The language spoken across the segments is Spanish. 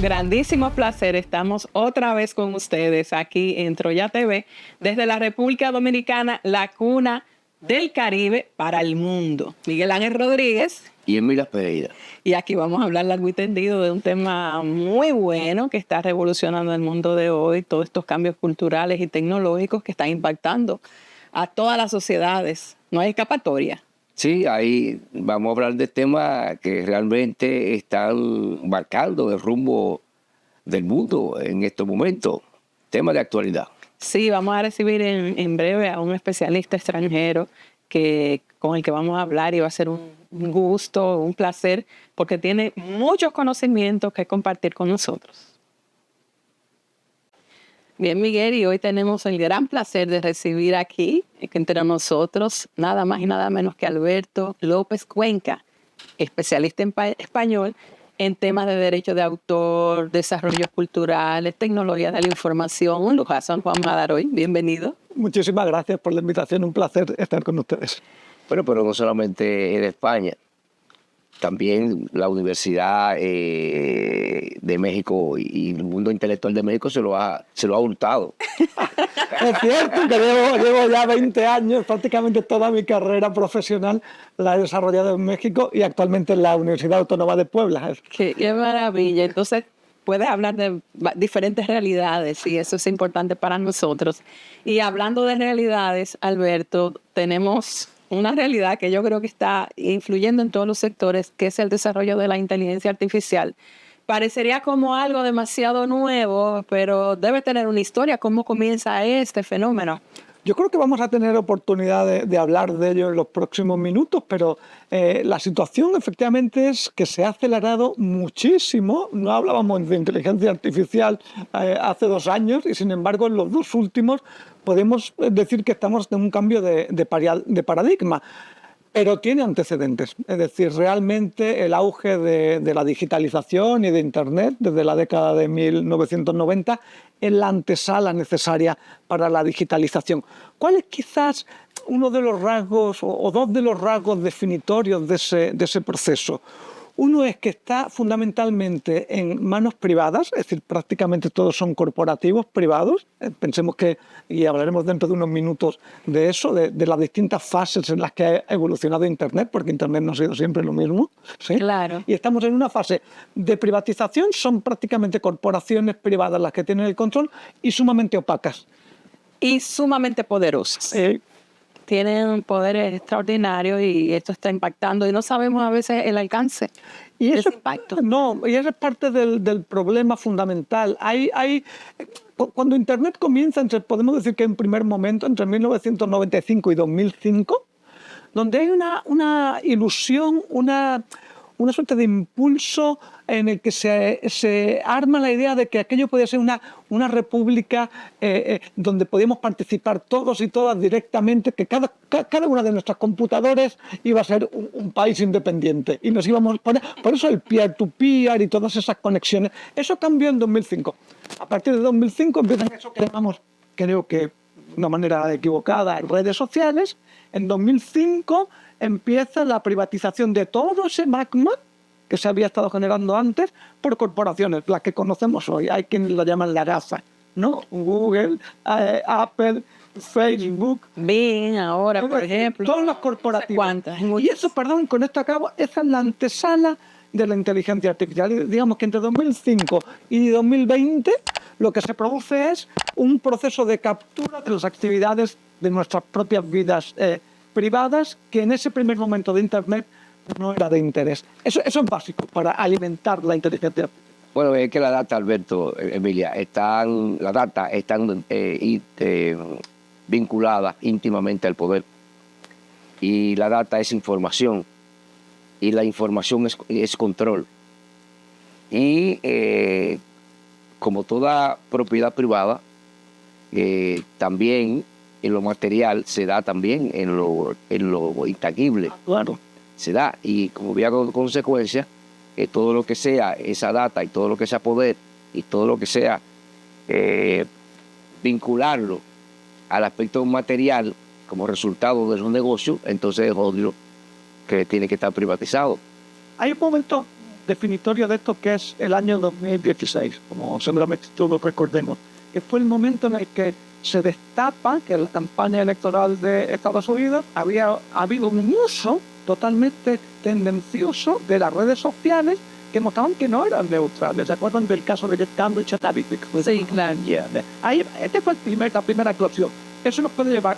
grandísimo placer. Estamos otra vez con ustedes aquí en Troya TV, desde la República Dominicana, la cuna del Caribe para el mundo. Miguel Ángel Rodríguez. Y Emilia Pereira. Y aquí vamos a hablar largo y tendido de un tema muy bueno que está revolucionando el mundo de hoy, todos estos cambios culturales y tecnológicos que están impactando a todas las sociedades. No hay escapatoria. Sí, ahí vamos a hablar de temas que realmente están marcando el rumbo del mundo en estos momentos. Temas de actualidad. Sí, vamos a recibir en breve a un especialista extranjero con el que vamos a hablar y va a ser un gusto, un placer, porque tiene muchos conocimientos que compartir con nosotros. Bien, Miguel, y hoy tenemos el gran placer de recibir aquí, entre nosotros, nada más y nada menos que Alberto López Cuenca, especialista en español en temas de derecho de autor, desarrollos culturales, tecnología de la información. Un lujazo nos vamos a dar hoy. Bienvenido. Muchísimas gracias por la invitación, un placer estar con ustedes. Bueno, pero no solamente en España, también la Universidad de México y el mundo intelectual de México se lo ha hurtado. Es cierto que llevo ya 20 años, prácticamente toda mi carrera profesional la he desarrollado en México y actualmente en la Universidad Autónoma de Puebla. Qué maravilla. Entonces, puedes hablar de diferentes realidades y eso es importante para nosotros. Y hablando de realidades, Alberto, tenemos una realidad que yo creo que está influyendo en todos los sectores, que es el desarrollo de la inteligencia artificial. Parecería como algo demasiado nuevo, pero debe tener una historia. ¿Cómo comienza este fenómeno? Yo creo que vamos a tener oportunidad de hablar de ello en los próximos minutos, pero la situación efectivamente es que se ha acelerado muchísimo. No hablábamos de inteligencia artificial hace 2 años y sin embargo en los 2 últimos podemos decir que estamos en un cambio de paradigma. Pero tiene antecedentes, es decir, realmente el auge de la digitalización y de Internet desde la década de 1990 es la antesala necesaria para la digitalización. ¿Cuál es quizás uno de los rasgos o 2 de los rasgos definitorios de ese proceso? Uno es que está fundamentalmente en manos privadas, es decir, prácticamente todos son corporativos privados. Pensemos que, y hablaremos dentro de unos minutos de eso, de las distintas fases en las que ha evolucionado Internet, porque Internet no ha sido siempre lo mismo, ¿sí? Claro. Y estamos en una fase de privatización, son prácticamente corporaciones privadas las que tienen el control y sumamente opacas. Y sumamente poderosas. Tienen poderes extraordinarios y esto está impactando y no sabemos a veces el alcance y de eso, ese impacto. No, y eso es parte del problema fundamental. Cuando Internet comienza, podemos decir que en primer momento, entre 1995 y 2005, donde hay una ilusión, una suerte de impulso en el que se arma la idea de que aquello podía ser una república donde podíamos participar todos y todas directamente, que cada una de nuestras computadoras iba a ser un país independiente y nos íbamos por eso el peer-to-peer y todas esas conexiones. Eso cambió en 2005. A partir de 2005 empiezan eso que llamamos, creo que de una manera equivocada, redes sociales. En 2005 empieza la privatización de todo ese magma que se había estado generando antes por corporaciones, las que conocemos hoy. Hay quienes lo llaman la GAFA, ¿no? Google, Apple, Facebook. Bing, ahora, por ejemplo. Todos los corporativos. ¿Cuántas? Y eso, perdón, con esto acabo, esa es la antesala de la inteligencia artificial. Digamos que entre 2005 y 2020 lo que se produce es un proceso de captura de las actividades de nuestras propias vidas privadas que en ese primer momento de Internet no era de interés. Eso es básico para alimentar la inteligencia artificial. Bueno, es que la data, Alberto, Emilia, están vinculadas íntimamente al poder. Y la data es información. Y la información es control. Y como toda propiedad privada, también en lo material se da también en lo intangible. Claro. Se da, y como vía consecuencia, todo lo que sea esa data y todo lo que sea poder y todo lo que sea vincularlo al aspecto material como resultado de un negocio, entonces es obvio que tiene que estar privatizado. Hay un momento definitorio de esto, que es el año 2016, como seguramente todos recordemos, que fue el momento en el que se destapa que en la campaña electoral de Estados Unidos había habido un uso totalmente tendencioso de las redes sociales que mostraban que no eran neutrales. ¿Se acuerdan del caso de Cambridge Analytica? Sí, claro. Ahí, este fue la primera actuación. Eso nos puede llevar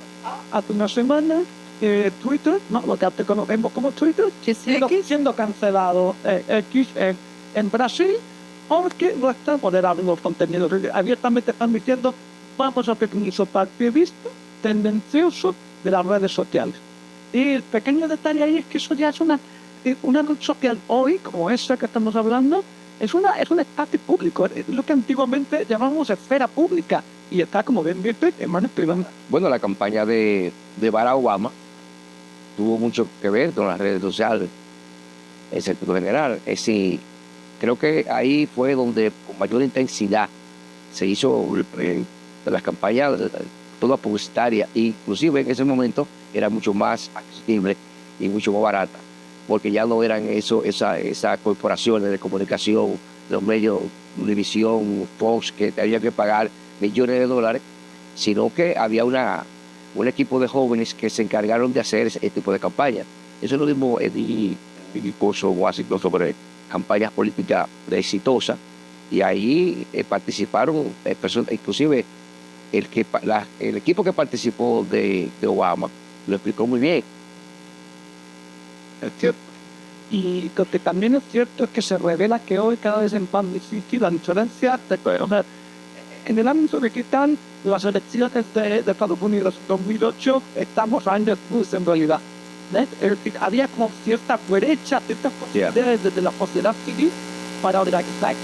hace una semana. Twitter, ¿no? Lo que antes conocemos como Twitter, siendo cancelado X en Brasil, porque no están moderando los contenidos. Abiertamente están diciendo, vamos a permitir su partidista tendencioso de las redes sociales. Y el pequeño detalle ahí es que eso ya es una red social hoy, como esa que estamos hablando, es un espacio público, es lo que antiguamente llamamos esfera pública, y está, como bien viste, en manos privadas. Bueno, la campaña de Barack Obama tuvo mucho que ver con las redes sociales, en sentido general. Es decir, creo que ahí fue donde con mayor intensidad se hizo las campañas, toda publicitaria, inclusive en ese momento era mucho más accesible y mucho más barata, porque ya no eran esas corporaciones de comunicación, los medios, Univision, Fox, que te había que pagar millones de dólares, sino que había un equipo de jóvenes que se encargaron de hacer ese tipo de campañas. Eso es lo mismo en mi curso Washington sobre campañas políticas exitosas, y ahí participaron personas, inclusive el equipo que participó de Obama lo explicó muy bien. Es cierto. Y lo que también es cierto es que se revela que hoy cada vez es más difícil la diferencia en el ámbito digital. Las elecciones de Estados Unidos en 2008 estamos años luz en realidad. Había como cierta brecha, ciertas posibilidades desde la sociedad civil para organizar.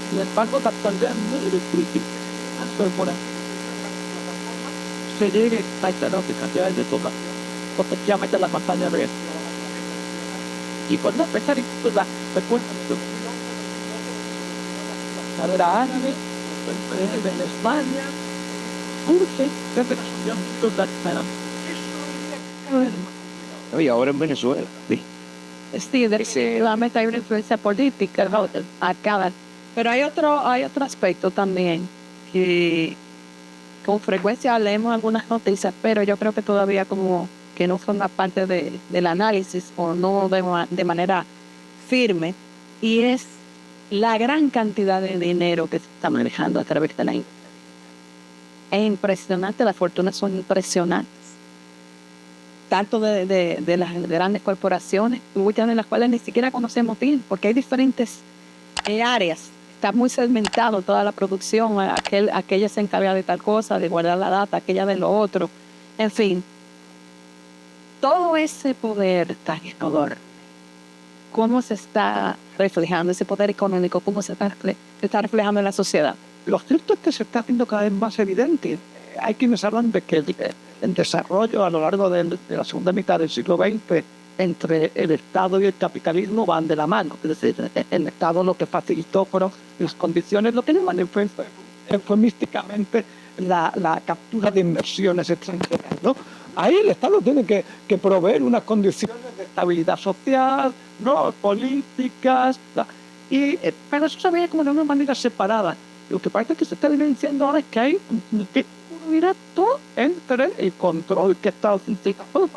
Sin embargo, la actualidad es muy difícil. Se llegue a esta cantidad de todas, potencialmente la campaña de y cuando empezar incluso la respuesta la era árabe, en España, Urge, desde la Unión Europea. Y ahora en Venezuela. Sí, definitivamente hay una influencia política, ¿no? Acá. Pero hay otro aspecto también, que con frecuencia leemos algunas noticias, pero yo creo que todavía como que no forma parte del análisis o no de manera firme, y es la gran cantidad de dinero que se está manejando a través de la internet. Es impresionante, las fortunas son impresionantes, tanto de las grandes corporaciones, muchas de las cuales ni siquiera conocemos bien, porque hay diferentes áreas. Está muy segmentado toda la producción, aquella se encarga de tal cosa, de guardar la data, aquella de lo otro, en fin. Todo ese poder tan enorme, ¿cómo se está reflejando ese poder económico? ¿Cómo se está reflejando en la sociedad? Lo cierto es que se está haciendo cada vez más evidente. Hay quienes hablan de que el desarrollo a lo largo de la segunda mitad del siglo XX entre el Estado y el capitalismo van de la mano. Es decir, el Estado lo que facilitó fueron las condiciones, lo que llaman eufemísticamente la captura de inversiones extranjeras, ¿no? Ahí el Estado tiene que proveer unas condiciones de estabilidad social, ¿no? Políticas, pero eso se ve como de una manera separada. Lo que parece que se está evidenciando ahora es que hay un directo entre el control que está haciendo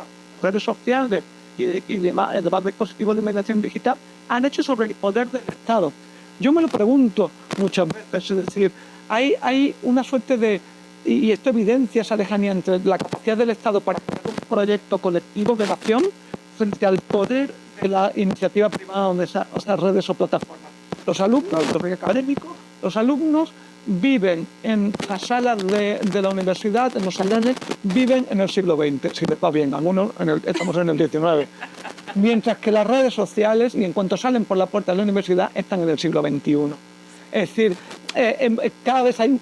redes sociales y demás dispositivos de mediación digital han hecho sobre el poder del Estado. Yo me lo pregunto muchas veces, es decir, hay una suerte de, y esto evidencia esa lejanía entre la capacidad del Estado para crear un proyecto colectivo de nación frente al poder de la iniciativa privada de esas redes o plataformas. Los alumnos, los académicos, los alumnos viven en las salas de la universidad, en los salones, viven en el siglo XX, si les va bien, algunos estamos en el XIX. Mientras que las redes sociales, y en cuanto salen por la puerta de la universidad, están en el siglo XXI. Es decir, cada vez hay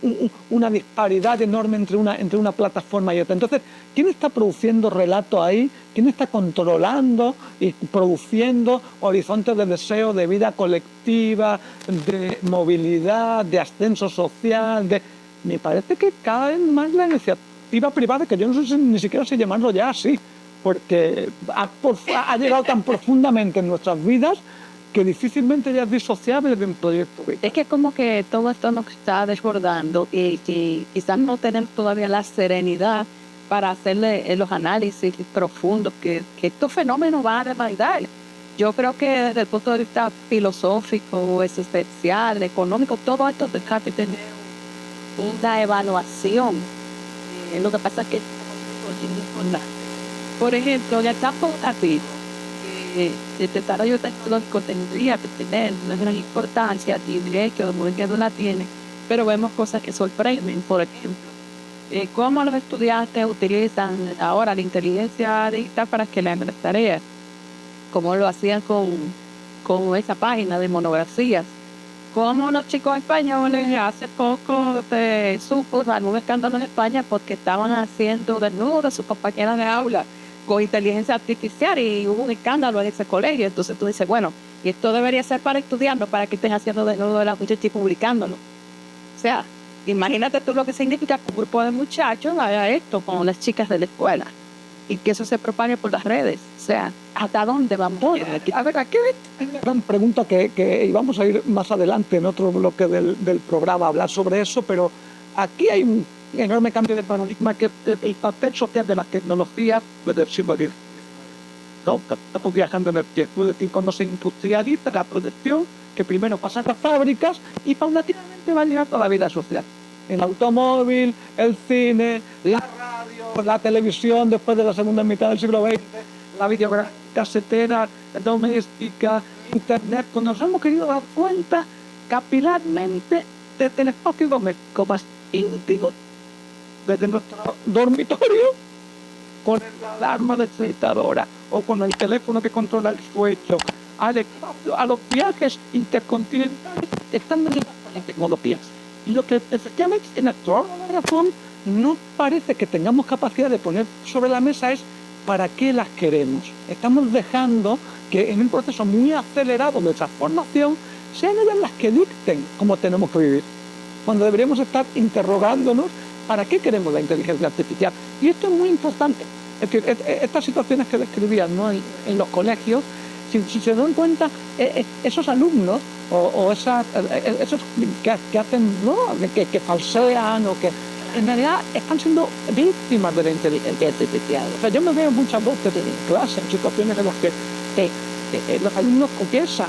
una disparidad enorme entre una plataforma y otra. Entonces, ¿quién está produciendo relato ahí? ¿Quién está controlando y produciendo horizontes de deseo, de vida colectiva, de movilidad, de ascenso social? Me parece que cada vez más la iniciativa privada, que yo no sé ni siquiera sé llamarlo ya así, porque ha llegado tan profundamente en nuestras vidas que difícilmente ya es disociable de un proyecto vital. Es que como que todo esto nos está desbordando y quizás no tenemos todavía la serenidad para hacerle los análisis profundos que estos fenómenos van a demandar. Yo creo que desde el punto de vista filosófico, existencial, económico, todo esto tendrá que tener una evaluación. Lo que pasa es que por ejemplo, ya estamos aquí. El desarrollo tecnológico tendría que tener una gran importancia, diré que no la tiene, pero vemos cosas que sorprenden. Por ejemplo, cómo los estudiantes utilizan ahora la inteligencia digital para que le hagan las tareas, como lo hacían con esa página de monografías. Como los chicos españoles hace poco se supo algún escándalo en España porque estaban haciendo desnudos a sus compañeras de aula con inteligencia artificial y hubo un escándalo en ese colegio. Entonces tú dices, bueno, y esto debería ser para estudiarlo, para que estén haciendo desnudos de las muchachas y publicándolo. O sea, imagínate tú lo que significa que un grupo de muchachos haga esto con las chicas de la escuela y que eso se propague por las redes. O sea, ¿hasta dónde vamos? A ver, aquí hay una gran pregunta que vamos a ir más adelante en otro bloque del programa a hablar sobre eso, pero aquí hay un enorme cambio de paradigma que el papel social de la tecnología puede ser variado. No, estamos viajando en el tiempo, es decir, cuando se industrializa la producción, que primero pasa a las fábricas y paulatinamente va llegando a la vida social. El automóvil, el cine, la radio, la televisión después de la segunda mitad del siglo XX, la videográfica, casetera, doméstica, internet. Cuando nos hemos querido dar cuenta capilarmente desde el espacio doméstico más íntimo, desde nuestro dormitorio, con la alarma despertadora o con el teléfono que controla el sueño, al espacio, a los viajes intercontinentales, están dando las tecnologías. Y lo que efectivamente en toda la razón no parece que tengamos capacidad de poner sobre la mesa es para qué las queremos. Estamos dejando que en un proceso muy acelerado de transformación sean ellas las que dicten cómo tenemos que vivir, cuando deberíamos estar interrogándonos para qué queremos la inteligencia artificial. Y esto es muy importante. Es que estas situaciones que describían, ¿no?, en los colegios, si se dan cuenta, esos alumnos o esos que hacen, ¿no?, que falsean o que en realidad están siendo víctimas de la inteligencia artificial. O sea, yo me veo muchas veces en clase, en situaciones en las que los alumnos confiesan,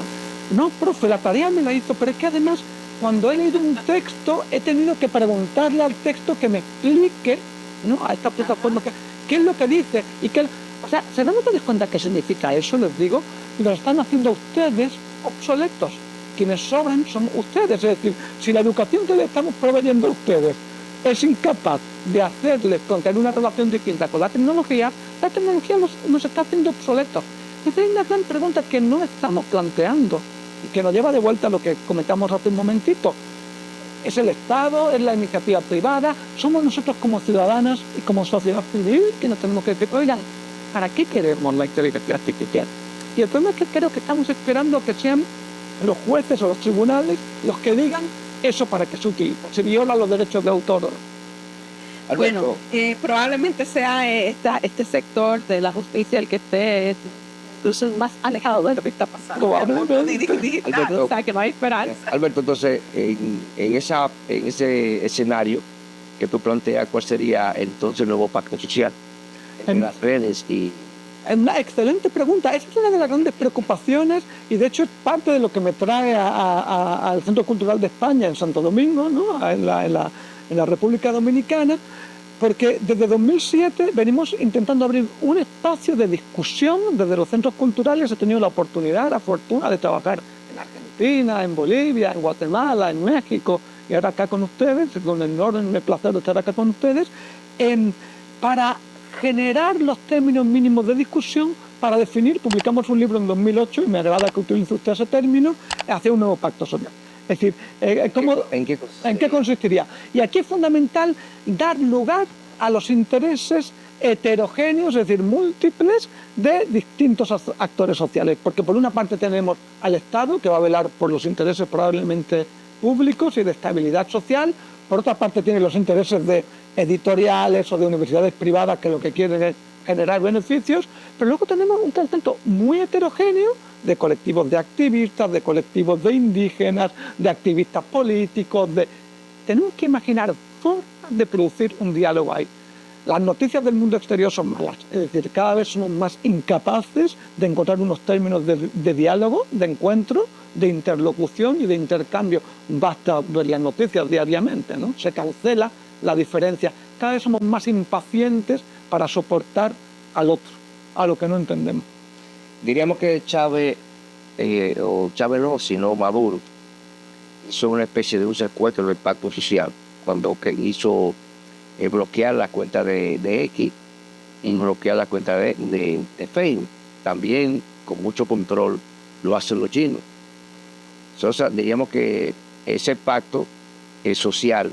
no, profe, la tarea me la hizo, pero es que además cuando he leído un texto he tenido que preguntarle al texto que me explique, ¿no?, a esta plataforma qué es lo que dice y qué. O sea, ¿se dan ustedes cuenta qué significa eso? Les digo, lo están haciendo ustedes obsoletos. Quienes sobran son ustedes. Es decir, si la educación que le estamos proveyendo a ustedes es incapaz de hacerles tener una relación distinta con la tecnología nos está haciendo obsoletos. Entonces hay una gran pregunta que no estamos planteando y que nos lleva de vuelta a lo que comentamos hace un momentito. ¿Es el Estado? ¿Es la iniciativa privada? ¿Somos nosotros como ciudadanas y como sociedad civil que nos tenemos que decir, oigan, ¿para qué queremos la inteligencia artificial? Y el problema es que creo que estamos esperando que sean los jueces o los tribunales los que digan eso para que se utilice. Se violan los derechos de autor. Bueno, probablemente sea este sector de la justicia el que esté incluso más alejado de lo que está pasando. Alberto, o sea, que no hay esperanza. Alberto, entonces, en ese escenario que tú planteas, ¿cuál sería entonces el nuevo pacto social en las redes? Es una excelente pregunta. Esa es una de las grandes preocupaciones y de hecho es parte de lo que me trae al Centro Cultural de España en Santo Domingo, ¿no?, en la República Dominicana, porque desde 2007 venimos intentando abrir un espacio de discusión desde los centros culturales. He tenido la oportunidad, la fortuna de trabajar en Argentina, en Bolivia, en Guatemala, en México y ahora acá con ustedes, con el enorme placer de estar acá con ustedes, para generar los términos mínimos de discusión para definir. Publicamos un libro en 2008 y me agrada que utilice usted ese término, hacia un nuevo pacto social. Es decir, ¿en qué consistiría? Y aquí es fundamental dar lugar a los intereses heterogéneos, es decir, múltiples, de distintos actores sociales. Porque por una parte tenemos al Estado, que va a velar por los intereses probablemente públicos y de estabilidad social. Por otra parte tiene los intereses de editoriales o de universidades privadas que lo que quieren es generar beneficios, pero luego tenemos un conjunto muy heterogéneo de colectivos de activistas, de colectivos de indígenas, de activistas políticos. Tenemos que imaginar formas de producir un diálogo ahí. Las noticias del mundo exterior son malas, es decir, cada vez somos más incapaces de encontrar unos términos de diálogo, de encuentro, de interlocución y de intercambio. Basta ver las noticias diariamente, ¿no? Se cancela la diferencia. Cada vez somos más impacientes para soportar al otro, a lo que no entendemos. Diríamos que Chávez, o Chávez no, sino Maduro, hizo una especie de un secuestro del pacto social, cuando que hizo bloquear la cuenta de X y bloquear la cuenta de Facebook. También con mucho control lo hacen los chinos. Entonces, diríamos que ese pacto social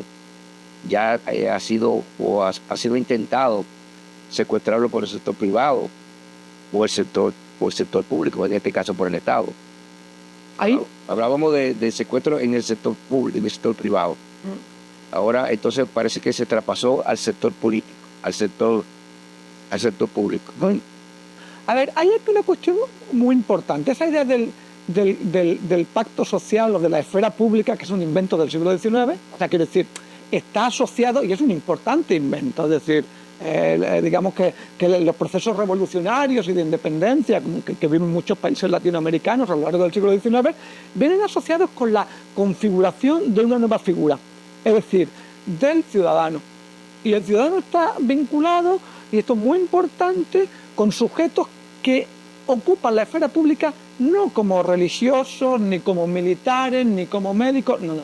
ya ha sido intentado secuestrarlo por el sector privado o el sector público, en este caso por el Estado. Ahí Hablábamos de secuestro en el sector público, en el sector privado. Ahora entonces parece que se traspasó al sector político, al sector público. A ver, hay aquí una cuestión muy importante. Esa idea del pacto social o de la esfera pública, que es un invento del siglo XIX, o sea, quiero decir, está asociado, y es un importante invento, es decir, digamos que los procesos revolucionarios y de independencia que viven muchos países latinoamericanos a lo largo del siglo XIX, vienen asociados con la configuración de una nueva figura, es decir, del ciudadano. Y el ciudadano está vinculado, y esto es muy importante, con sujetos que ocupan la esfera pública no como religiosos, ni como militares, ni como médicos, no,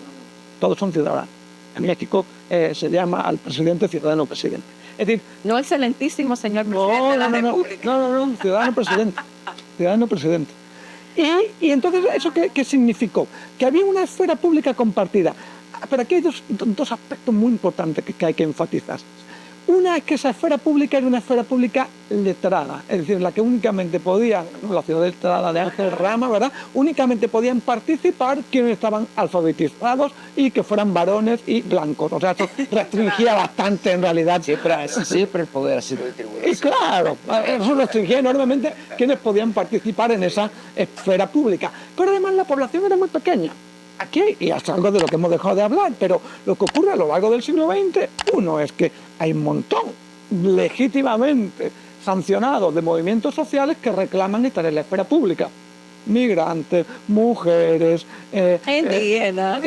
todos son ciudadanos. En México se llama al presidente ciudadano presidente. Es decir, No, excelentísimo señor presidente de la República. no, ciudadano presidente. Ciudadano presidente. Y entonces, ¿eso qué significó? Que había una esfera pública compartida. Pero aquí hay dos aspectos muy importantes que hay que enfatizar. Una es que esa esfera pública era una esfera pública letrada, es decir, la que únicamente podían, la ciudad letrada de Ángel Rama, ¿verdad? Únicamente podían participar quienes estaban alfabetizados y que fueran varones y blancos. O sea, eso restringía bastante en realidad. Siempre el poder ha sido distribuido. Y claro, eso restringía enormemente quienes podían participar en esa esfera pública. Pero además la población era muy pequeña. Aquí, y es algo de lo que hemos dejado de hablar, pero lo que ocurre a lo largo del siglo XX, uno es que hay un montón legítimamente sancionados de movimientos sociales que reclaman estar en la esfera pública. Migrantes, mujeres, Indígenas,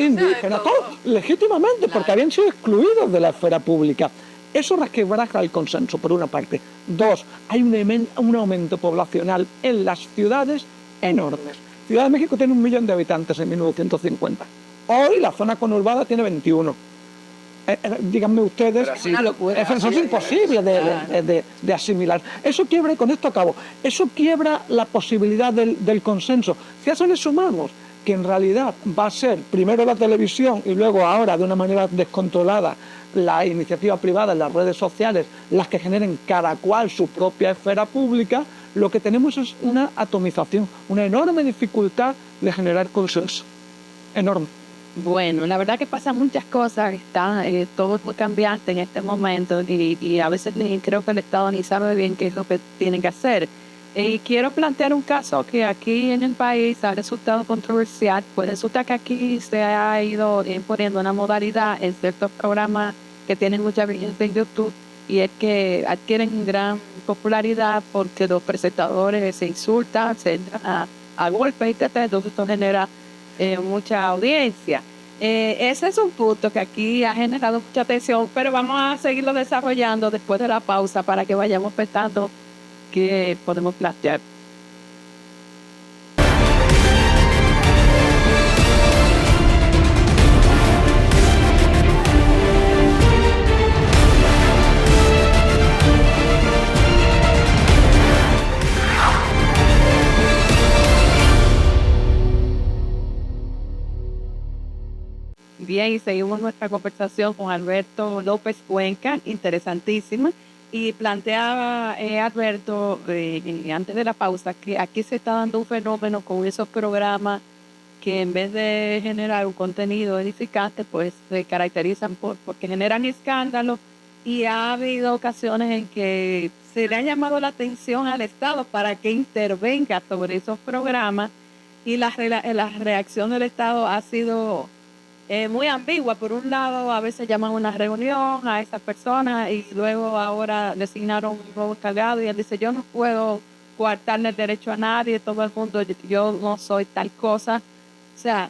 todos legítimamente, porque habían sido excluidos de la esfera pública. Eso resquebraja el consenso, por una parte. Dos, hay un aumento poblacional en las ciudades enormes. Ciudad de México tiene 1 millón de habitantes en 1950. Hoy la zona conurbada tiene 21. Díganme ustedes, eso es imposible de asimilar. Eso quiebra, y con esto acabo, eso quiebra la posibilidad del consenso. Si a eso le sumamos que en realidad va a ser primero la televisión y luego ahora de una manera descontrolada la iniciativa privada en las redes sociales las que generen cada cual su propia esfera pública, lo que tenemos es una atomización, una enorme dificultad de generar consenso. Enorme. Bueno, la verdad que pasan muchas cosas, está todo muy cambiante en este momento y a veces creo que el Estado ni sabe bien qué es lo que tiene que hacer. Y quiero plantear un caso que aquí en el país ha resultado controversial. Pues resulta que aquí se ha ido imponiendo una modalidad en ciertos programas que tienen mucha vigencia en YouTube, y es que adquieren gran popularidad porque los presentadores se insultan, se entran a golpes, etc. Entonces esto genera mucha audiencia. Ese es un punto que aquí ha generado mucha atención, pero vamos a seguirlo desarrollando después de la pausa para que vayamos pensando qué podemos plantear. Bien, y seguimos nuestra conversación con Alberto López Cuenca, interesantísima. Y planteaba Alberto, antes de la pausa, que aquí se está dando un fenómeno con esos programas que en vez de generar un contenido edificante, pues se caracterizan porque generan escándalos, y ha habido ocasiones en que se le ha llamado la atención al Estado para que intervenga sobre esos programas y la reacción del Estado ha sido muy ambigua. Por un lado, a veces llaman a una reunión a esas personas y luego ahora designaron un nuevo encargado y él dice, yo no puedo coartarle el derecho a nadie, todo el mundo, yo no soy tal cosa. O sea,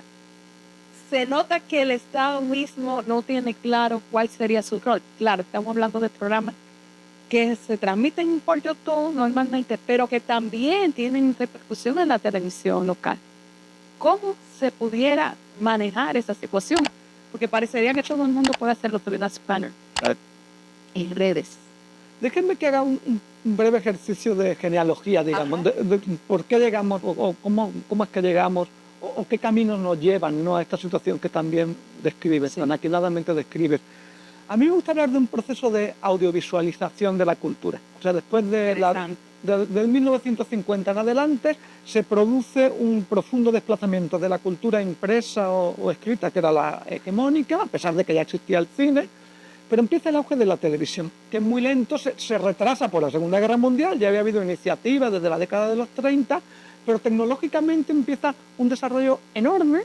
se nota que el Estado mismo no tiene claro cuál sería su rol. Claro, estamos hablando de programas que se transmiten por YouTube normalmente, pero que también tienen repercusión en la televisión local. ¿Cómo se pudiera manejar esa situación? Porque parecería que todo el mundo puede hacerlo sobre las panel en redes. Déjenme que haga un breve ejercicio de genealogía, digamos, de por qué llegamos o cómo es que llegamos o qué caminos nos llevan, ¿no?, a esta situación que también describes, tan atinadamente describes. A mí me gusta hablar de un proceso de audiovisualización de la cultura. O sea, después del 1950 en adelante se produce un profundo desplazamiento de la cultura impresa o escrita, que era la hegemónica, a pesar de que ya existía el cine, pero empieza el auge de la televisión, que es muy lento, se retrasa por la Segunda Guerra Mundial, ya había habido iniciativas desde la década de los 30, pero tecnológicamente empieza un desarrollo enorme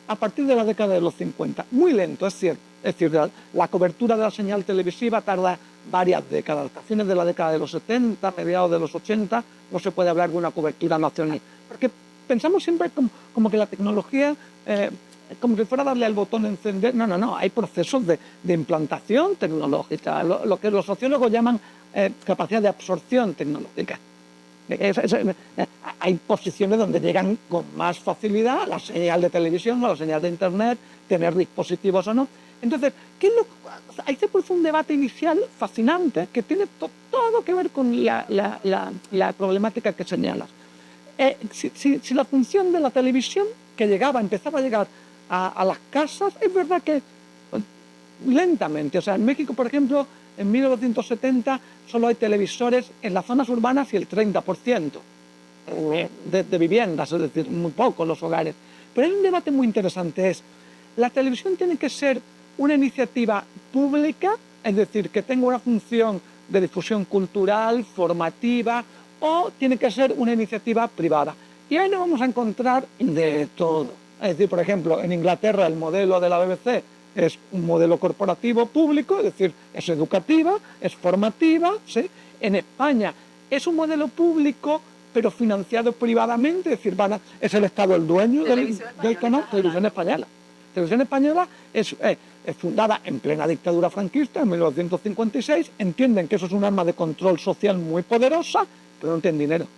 a partir de la década de los 50. Muy lento, es cierto. Es decir, la cobertura de la señal televisiva tarda varias décadas. A fines de la década de los 70, mediados de los 80, no se puede hablar de una cobertura nacional. Porque pensamos siempre como que la tecnología, como si fuera darle al botón encender. No, no, no. Hay procesos de implantación tecnológica, lo que los sociólogos llaman capacidad de absorción tecnológica. Hay posiciones donde llegan con más facilidad a la señal de televisión, a la señal de internet, tener dispositivos o no. Entonces, ahí se puso un debate inicial fascinante que tiene todo que ver con la problemática que señalas. Si la función de la televisión que empezaba a llegar a las casas, es verdad que lentamente. O sea, en México, por ejemplo, en 1970 solo hay televisores en las zonas urbanas y el 30% de viviendas, es decir, muy poco los hogares. Pero hay un debate muy interesante, ¿la televisión tiene que ser una iniciativa pública, es decir, que tenga una función de difusión cultural, formativa, o tiene que ser una iniciativa privada? Y ahí nos vamos a encontrar de todo. Es decir, por ejemplo, en Inglaterra el modelo de la BBC es un modelo corporativo público, es decir, es educativa, es formativa, ¿sí? En España es un modelo público, pero financiado privadamente, es decir, es el Estado el dueño del canal. Televisión Española. Televisión Española es fundada en plena dictadura franquista, en 1956. Entienden que eso es un arma de control social muy poderosa, pero no tienen dinero.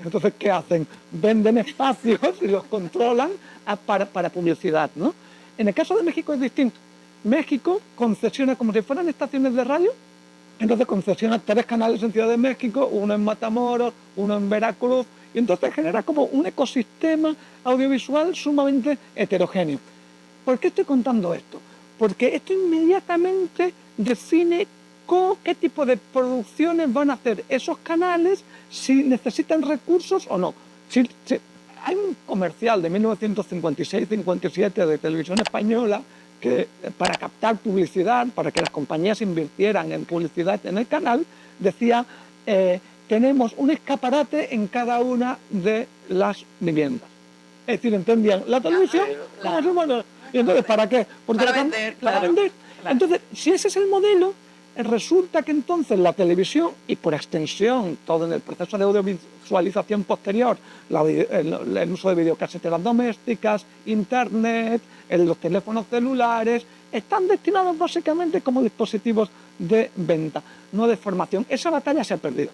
Entonces, ¿qué hacen? Venden espacios y los controlan para publicidad, ¿no? En el caso de México es distinto. México concesiona como si fueran estaciones de radio, entonces concesiona 3 canales en Ciudad de México, uno en Matamoros, uno en Veracruz, y entonces genera como un ecosistema audiovisual sumamente heterogéneo. ¿Por qué estoy contando esto? Porque esto inmediatamente define qué tipo de producciones van a hacer esos canales, si necesitan recursos o no. Hay un comercial de 1956-57 de Televisión Española que, para captar publicidad, para que las compañías invirtieran en publicidad en el canal, decía, tenemos un escaparate en cada una de las viviendas. Es decir, entendían, la televisión, y entonces, ¿para qué? Porque para vender. Entonces, si ese es el modelo, resulta que entonces la televisión, y por extensión, todo en el proceso de audiovisualización posterior, el uso de videocaseteras domésticas, internet, los teléfonos celulares, están destinados básicamente como dispositivos de venta, no de formación. Esa batalla se ha perdido.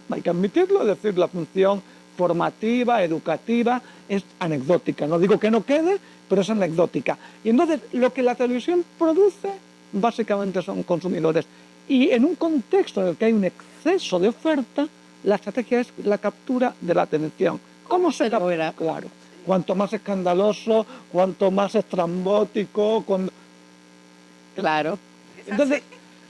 Hay que admitirlo, es decir, la función formativa, educativa, es anecdótica. No digo que no quede, pero es anecdótica. Y entonces lo que la televisión produce básicamente son consumidores. Y en un contexto en el que hay un exceso de oferta, la estrategia es la captura de la atención. ¿Cómo se captura? Claro. Cuanto más escandaloso, cuanto más estrambótico. Claro. Entonces,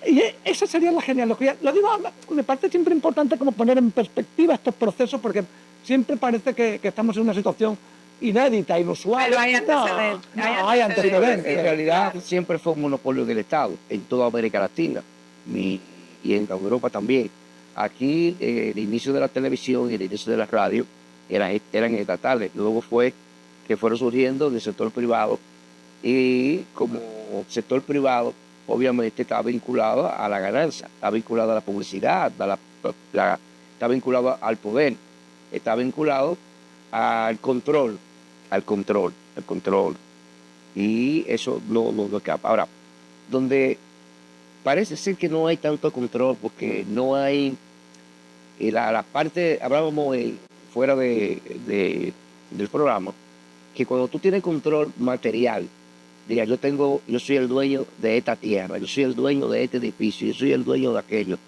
y esa sería la genealogía. Lo digo, me parece siempre importante como poner en perspectiva estos procesos, porque siempre parece que estamos en una situación inédita, inusual. Pero hay antecedentes. No, hay antecedentes. En realidad siempre fue un monopolio del Estado en toda América Latina y en Europa también. aquí el inicio de la televisión y el inicio de la radio eran estatales. Luego fue que fueron surgiendo del sector privado y como sector privado obviamente está vinculado a la ganancia, está vinculado a la publicidad, está vinculado al poder, está vinculado al control, al control. Y eso lo que ahora, donde parece ser que no hay tanto control porque no hay la parte, hablábamos fuera del programa, que cuando tú tienes control material, diga, yo soy el dueño de esta tierra, yo soy el dueño de este edificio, yo soy el dueño de aquello.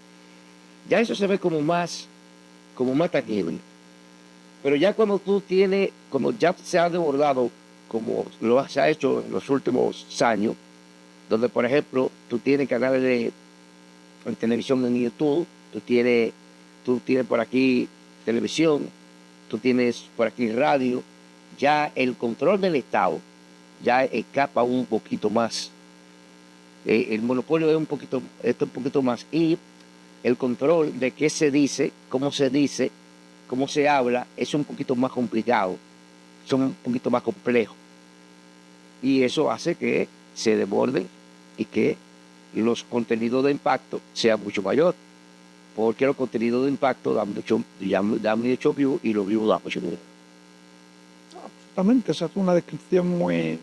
Ya eso se ve como más tangible. Pero ya cuando tú tienes, como ya se ha desbordado, como se ha hecho en los últimos años, donde por ejemplo tú tienes canales en televisión en YouTube, tú tienes por aquí televisión, tú tienes por aquí radio, ya el control del Estado ya escapa un poquito más. El monopolio es un poquito más. Y el control de qué se dice, cómo se habla, es un poquito más complicado, son un poquito más complejos. Y eso hace que se desborden y que los contenidos de impacto sean mucho mayor. Porque los contenidos de impacto dan mucho view y los views dan mucho view. Absolutamente, esa es una descripción muy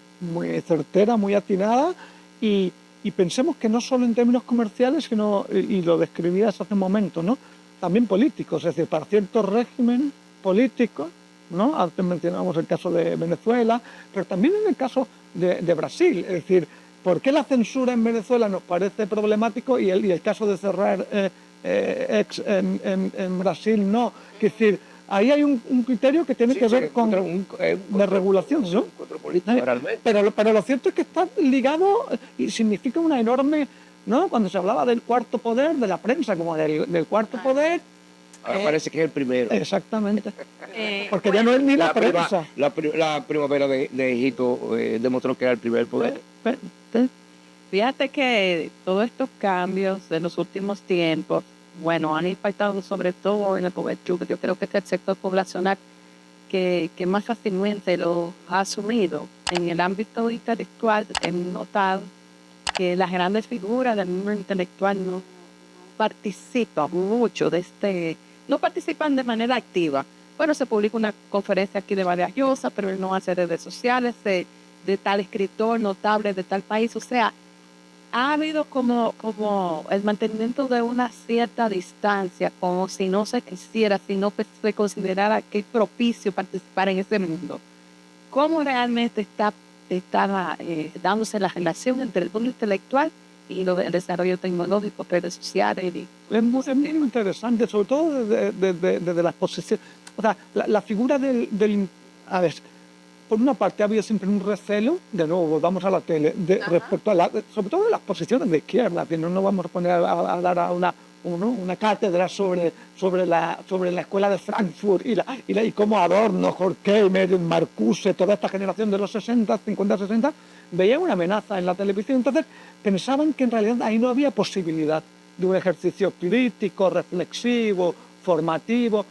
certera, muy atinada, y pensemos que no solo en términos comerciales, sino, y lo describías hace un momento, ¿no? También políticos, es decir, para ciertos regímenes políticos, ¿no? Antes mencionábamos el caso de Venezuela, pero también en el caso de Brasil, es decir, ¿por qué la censura en Venezuela nos parece problemático y el caso de cerrar en Brasil no? Es decir, ahí hay un criterio que tiene que ver con la regulación, ¿no? Pero lo cierto es que está ligado y significa una enorme, ¿no? Cuando se hablaba del cuarto poder, de la prensa, como del cuarto poder. Ahora parece que es el primero. Exactamente. Porque ya no es ni la prensa. La primavera de Egipto demostró que era el primer poder. Fíjate que todos estos cambios de los últimos tiempos, bueno, han impactado sobre todo en la juventud. Yo creo que es el sector poblacional que más fácilmente lo ha asumido. En el ámbito intelectual hemos notado que las grandes figuras del mundo intelectual no participan mucho no participan de manera activa. Bueno, se publica una conferencia aquí de Vargas Llosa, pero él no hace redes sociales de tal escritor notable de tal país. O sea, ha habido como el mantenimiento de una cierta distancia, como si no se quisiera, si no se considerara que es propicio participar en ese mundo. ¿Cómo realmente está dándose la relación entre el mundo intelectual y el desarrollo tecnológico, redes sociales? Es muy interesante, sobre todo desde la exposición. O sea, la figura a ver, por una parte ha habido siempre un recelo, de nuevo volvamos a la tele, respecto a sobre todo de las posiciones de izquierda, que no nos vamos a poner a dar una cátedra sobre la escuela de Frankfurt y cómo Adorno, Horkheimer, Marcuse, toda esta generación de los 60, 50, 60, veían una amenaza en la televisión. Entonces pensaban que en realidad ahí no había posibilidad de un ejercicio crítico, reflexivo, formativo.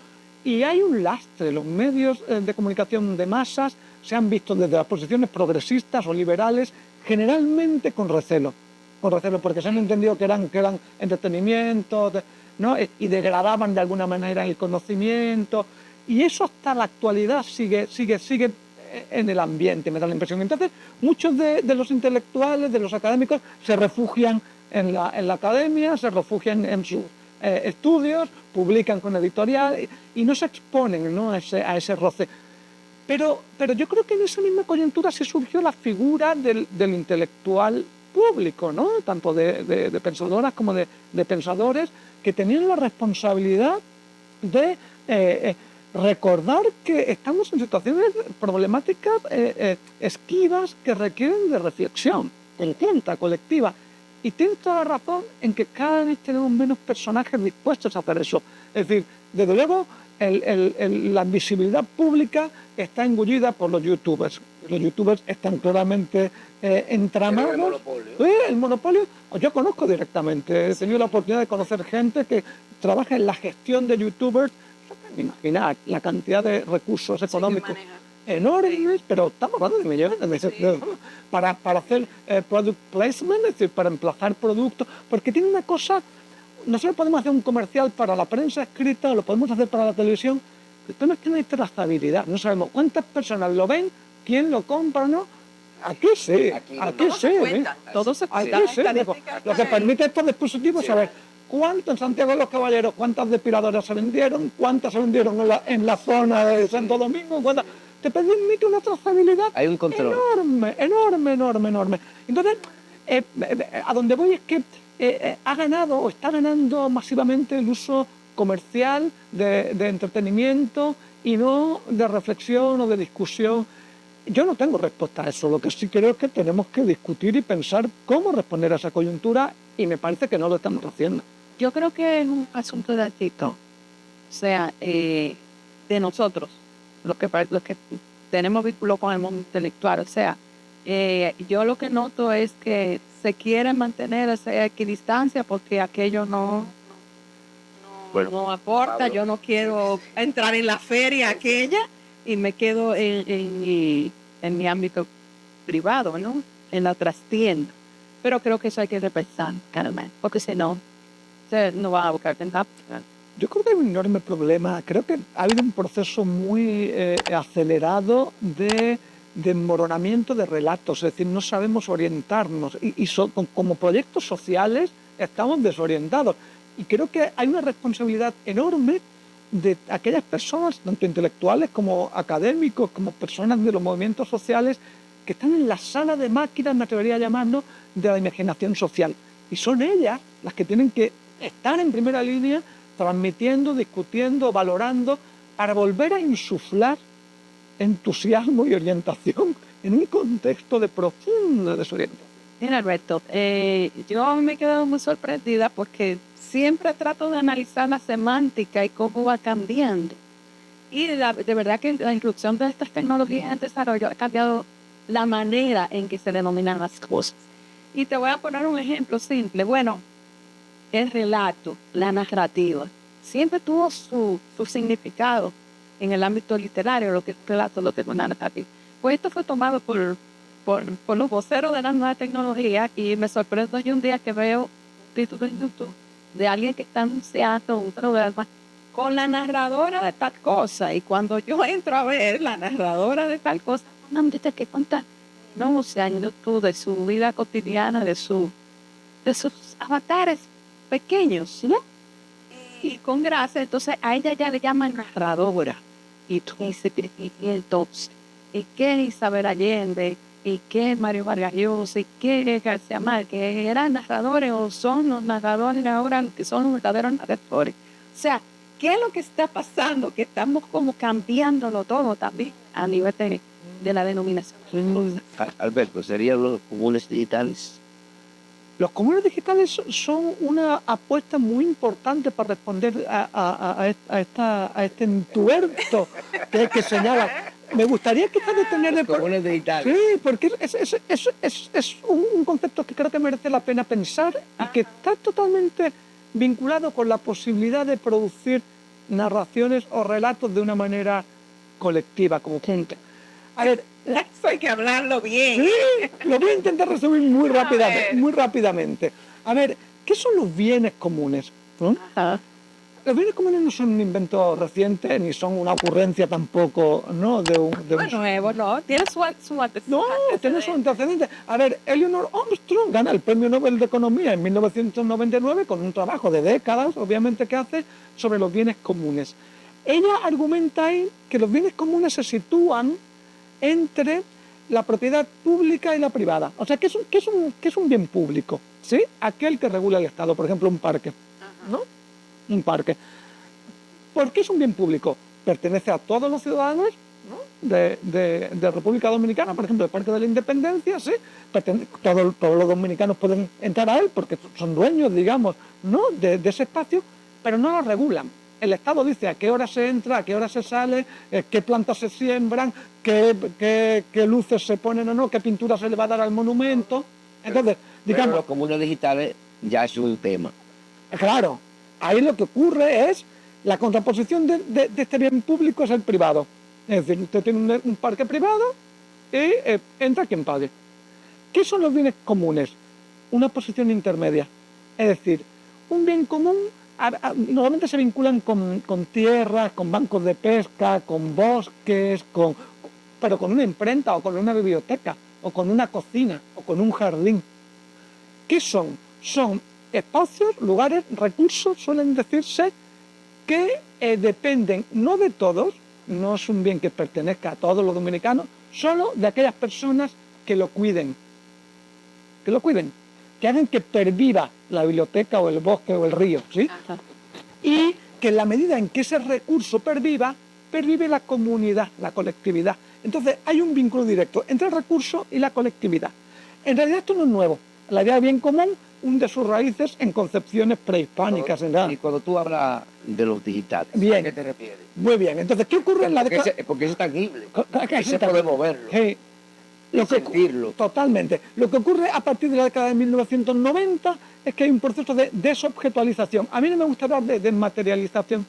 Y hay un lastre. Los medios de comunicación de masas se han visto desde las posiciones progresistas o liberales generalmente con recelo, porque se han entendido que eran entretenimiento, ¿no? Y degradaban de alguna manera el conocimiento, y eso hasta la actualidad sigue en el ambiente, me da la impresión. Entonces muchos de los intelectuales, de los académicos, se refugian en la academia, se refugian en sus estudios, publican con editorial y no se exponen, ¿no? a ese roce. Pero yo creo que en esa misma coyuntura se surgió la figura del intelectual público, ¿no? Tanto de pensadoras como de pensadores, que tenían la responsabilidad de recordar que estamos en situaciones problemáticas esquivas que requieren de reflexión conjunta, colectiva. Y tiene toda la razón en que cada vez tenemos menos personajes dispuestos a hacer eso. Es decir, desde luego, la visibilidad pública está engullida por los youtubers. los youtubers están claramente entramados. El monopolio. El monopolio, yo conozco directamente, he tenido la oportunidad de conocer gente que trabaja en la gestión de youtubers. Imagina la cantidad de recursos económicos enormes, pero estamos hablando de millones para hacer product placement, es decir, para emplazar productos, porque tiene una cosa. Nosotros podemos hacer un comercial para la prensa escrita, lo podemos hacer para la televisión, pero esto no tiene trazabilidad. No sabemos cuántas personas lo ven, quién lo compra, ¿no? Aquí sí, aquí sí. Todo se Aquí cuenta. sí. Lo que permite estos dispositivos es saber cuánto en Santiago de los Caballeros, cuántas depiladoras se vendieron, cuántas se vendieron en la zona de Santo Domingo, cuántas. Te permite una trazabilidad Hay un control enorme. Entonces, a donde voy es que ha ganado o está ganando masivamente el uso comercial de entretenimiento y no de reflexión o de discusión. Yo no tengo respuesta a eso, lo que sí creo es que tenemos que discutir y pensar cómo responder a esa coyuntura y me parece que no lo estamos haciendo. Yo creo que es un asunto de actitud, o sea, de nosotros, los que tenemos vínculo con el mundo intelectual, o sea, yo lo que noto es que se quiere mantener esa equidistancia porque aquello no aporta, Pablo. yo no quiero entrar en la feria aquella y me quedo en mi ámbito privado, ¿no? En la trastienda. Pero creo que eso hay que repensar, Carmen, porque si no, no va a buscar nada. Yo creo que hay un enorme problema. Creo que ha habido un proceso muy acelerado de desmoronamiento de relatos. Es decir, no sabemos orientarnos. Como proyectos sociales estamos desorientados. Y creo que hay una responsabilidad enorme de aquellas personas, tanto intelectuales como académicos, como personas de los movimientos sociales, que están en la sala de máquinas, me atrevería a llamarlo, de la imaginación social. Y son ellas las que tienen que estar en primera línea transmitiendo, discutiendo, valorando, para volver a insuflar entusiasmo y orientación en un contexto de profunda desorientación. Mira, Alberto, yo me he quedado muy sorprendida porque siempre trato de analizar la semántica y cómo va cambiando. Y de verdad que la inclusión de estas tecnologías en desarrollo ha cambiado la manera en que se denominan las cosas. Y te voy a poner un ejemplo simple. Bueno, el relato, la narrativa, siempre tuvo su significado en el ámbito literario, lo que es relato, lo que es una narrativa. Pues esto fue tomado por los voceros de la nueva tecnología y me sorprendo yo un día que veo títulos en YouTube de alguien que está anunciando un programa con la narradora de tal cosa. Y cuando yo entro a ver la narradora de tal cosa, no me dice que contar. No, o sea, en YouTube, de su vida cotidiana, de sus avatares pequeños, ¿no? Y con gracia, entonces a ella ya le llaman narradora. Y tú dices, y entonces, ¿y qué es Isabel Allende? ¿Y qué es Mario Vargas Llosa? ¿Y qué es García Márquez? ¿Eran narradores o son los narradores ahora que son los verdaderos narradores? O sea, ¿qué es lo que está pasando? Que estamos como cambiándolo todo también a nivel de la denominación. Alberto, serían los comunes digitales. Los comunes digitales son una apuesta muy importante para responder a este entuerto que señala. Me gustaría quizás detenerle... Los comunes digitales. Sí, porque es un concepto que creo que merece la pena pensar y que está totalmente vinculado con la posibilidad de producir narraciones o relatos de una manera colectiva, como gente. A ver, Eso hay que hablarlo bien. sí, lo voy a intentar resumir muy rápidamente. A ver, ¿qué son los bienes comunes? ¿No? Ajá. Los bienes comunes no son un invento reciente, ni son una ocurrencia tampoco, ¿no? Bueno, tiene su No, tiene su antecedente. A ver, Eleanor Armstrong gana el Premio Nobel de Economía en 1999 con un trabajo de décadas, obviamente, que hace sobre los bienes comunes. Ella argumenta ahí que los bienes comunes se sitúan entre la propiedad pública y la privada. O sea, ¿qué es un bien público? ¿Sí? Aquel que regula el Estado, por ejemplo, un parque, ¿no? Un parque. ¿Por qué es un bien público? Pertenece a todos los ciudadanos, ¿no? de República Dominicana, por ejemplo, el Parque de la Independencia, ¿sí? Todos los dominicanos pueden entrar a él porque son dueños, digamos, ¿no? de ese espacio, pero no lo regulan. el Estado dice a qué hora se entra, a qué hora se sale, qué plantas se siembran, qué luces se ponen o no, qué pintura se le va a dar al monumento. Entonces, Pero digamos, los comunes digitales ya es un tema. claro, ahí lo que ocurre es la contraposición de este bien público es el privado. Es decir, usted tiene un parque privado y entra quien pague. ¿Qué son los bienes comunes? Una posición intermedia. Es decir, un bien común normalmente se vinculan con tierras, con bancos de pesca, con bosques, pero con una imprenta o con una biblioteca o con una cocina o con un jardín. ¿Qué son? Son espacios, lugares, recursos, suelen decirse, que dependen no de todos, no es un bien que pertenezca a todos los dominicanos, solo de aquellas personas que lo cuiden, que hagan que perviva la biblioteca o el bosque o el río, ¿sí? Ajá. Y que en la medida en que ese recurso pervive la comunidad, la colectividad. Entonces hay un vínculo directo entre el recurso y la colectividad. En realidad esto no es nuevo. La idea de bien común hunde sus raíces en concepciones prehispánicas. Y cuando tú hablas de los digitales, Bien. ¿a qué te refieres? Muy bien, entonces, ¿qué ocurre en la década? Porque es tangible. ¿Qué Se puede moverlo. Sí. Y sentirlo. Totalmente. Lo que ocurre a partir de la década de 1990 es que hay un proceso de desobjetualización. A mí no me gusta hablar de desmaterialización,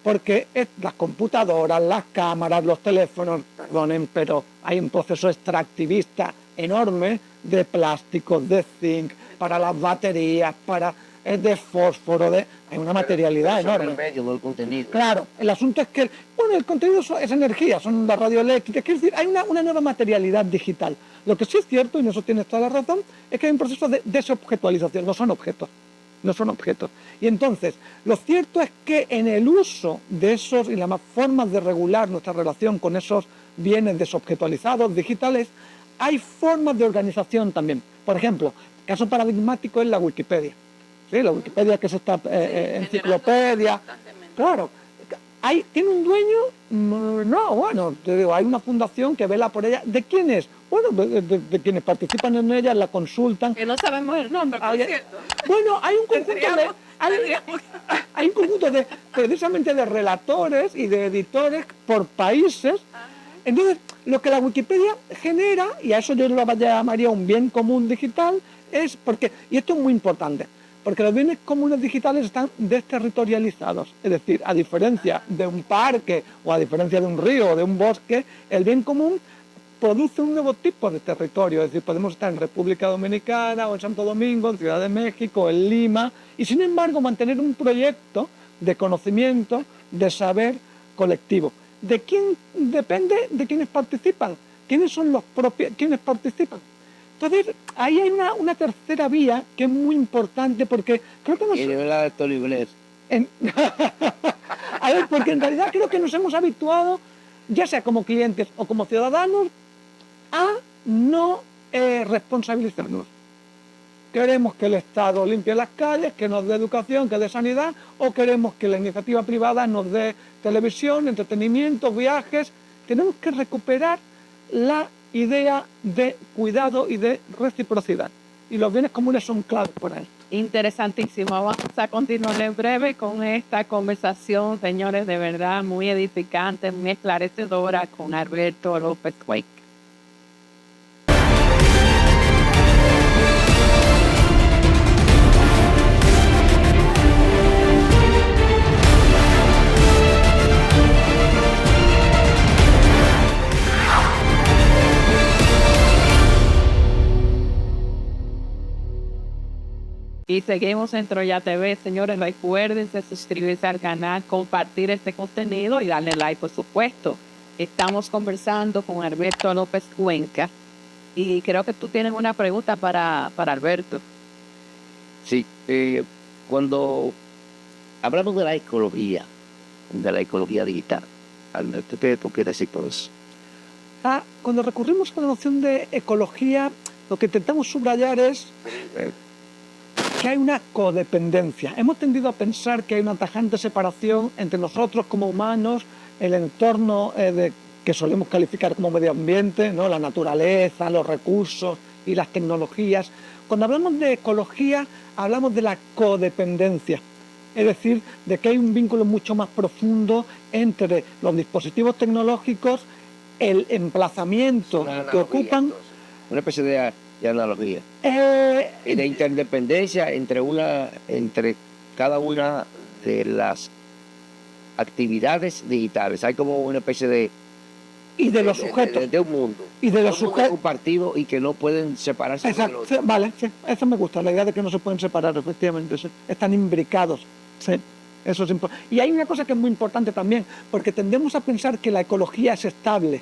porque es las computadoras, las cámaras, los teléfonos, perdonen, pero hay un proceso extractivista enorme de plásticos, de zinc, para las baterías, de fósforo, hay una materialidad Pero enorme. el medio, no el contenido. Claro, el asunto es que, el contenido es energía, son las radioeléctricas, es decir, hay una nueva materialidad digital. Lo que sí es cierto, y en eso tienes toda la razón, es que hay un proceso de desobjetualización, no son objetos. Y entonces, lo cierto es que en el uso de esos y las formas de regular nuestra relación con esos bienes desobjetualizados, digitales, hay formas de organización también. Por ejemplo, caso paradigmático es la Wikipedia. ¿Sí? La Wikipedia, que es esta enciclopedia. Claro, ¿tiene un dueño? No, bueno, te digo, hay una fundación que vela por ella. ¿De quién es? Bueno, de quienes participan en ella, la consultan. Que no sabemos el nombre, por cierto. Bueno, hay un conjunto de precisamente de relatores y de editores por países. Entonces, lo que la Wikipedia genera, y a eso yo lo llamaría un bien común digital, es porque, y esto es muy importante, porque los bienes comunes digitales están desterritorializados. Es decir, a diferencia de un parque o a diferencia de un río o de un bosque, el bien común produce un nuevo tipo de territorio. Es decir, podemos estar en República Dominicana o en Santo Domingo, en Ciudad de México, en Lima, y sin embargo mantener un proyecto de conocimiento, de saber colectivo. ¿De quién depende? De quienes participan. ¿Quiénes son los propios? ¿Quiénes participan? Entonces, ahí hay una tercera vía que es muy importante porque creo que Y de la de Tony Blair. A ver, porque en realidad creo que nos hemos habituado, ya sea como clientes o como ciudadanos, a no responsabilizarnos. Queremos que el Estado limpie las calles, que nos dé educación, que dé sanidad, o queremos que la iniciativa privada nos dé televisión, entretenimiento, viajes. Tenemos que recuperar la idea de cuidado y de reciprocidad. Y los bienes comunes son claves para esto. Interesantísimo. Vamos a continuar en breve con esta conversación, señores, de verdad muy edificante, muy esclarecedora con Alberto López Cuenca. Y seguimos en Troya TV, señores. Recuerden suscribirse al canal, compartir este contenido y darle like, por supuesto. Estamos conversando con Alberto López Cuenca y creo que tú tienes una pregunta para Alberto. Sí, cuando hablamos de la ecología digital, Alberto, ¿qué tú quieres decir por eso? Cuando recurrimos a la noción de ecología, lo que intentamos subrayar es que hay una codependencia. Hemos tendido a pensar que hay una tajante separación entre nosotros como humanos, el entorno que solemos calificar como medio ambiente, ¿no? La naturaleza, los recursos y las tecnologías. Cuando hablamos de ecología, hablamos de la codependencia. Es decir, de que hay un vínculo mucho más profundo entre los dispositivos tecnológicos, el emplazamiento Una que analogía, ocupan. entonces, una especie de analogía. Y de interdependencia entre cada una de las actividades digitales. Hay como una especie y de los sujetos. de un mundo. Y de los Un mundo sujetos. compartido y que no pueden separarse del Exacto, otro. sí, vale, sí, eso me gusta, la idea de que no se pueden separar, efectivamente, sí, están imbricados, sí, eso es importante. Y hay una cosa que es muy importante también, porque tendemos a pensar que la ecología es estable,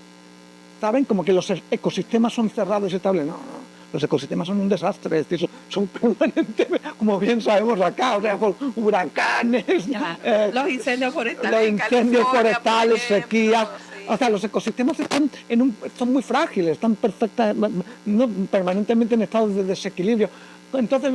¿saben? Como que los ecosistemas son cerrados y estables. No, no, los ecosistemas son un desastre, es decir, son permanentemente, como bien sabemos acá, o sea, por huracanes, Los incendios forestales. los en incendios California, forestales, por ejemplo, sequías. sí. O sea, los ecosistemas son muy frágiles, están permanentemente en estado de desequilibrio. Entonces,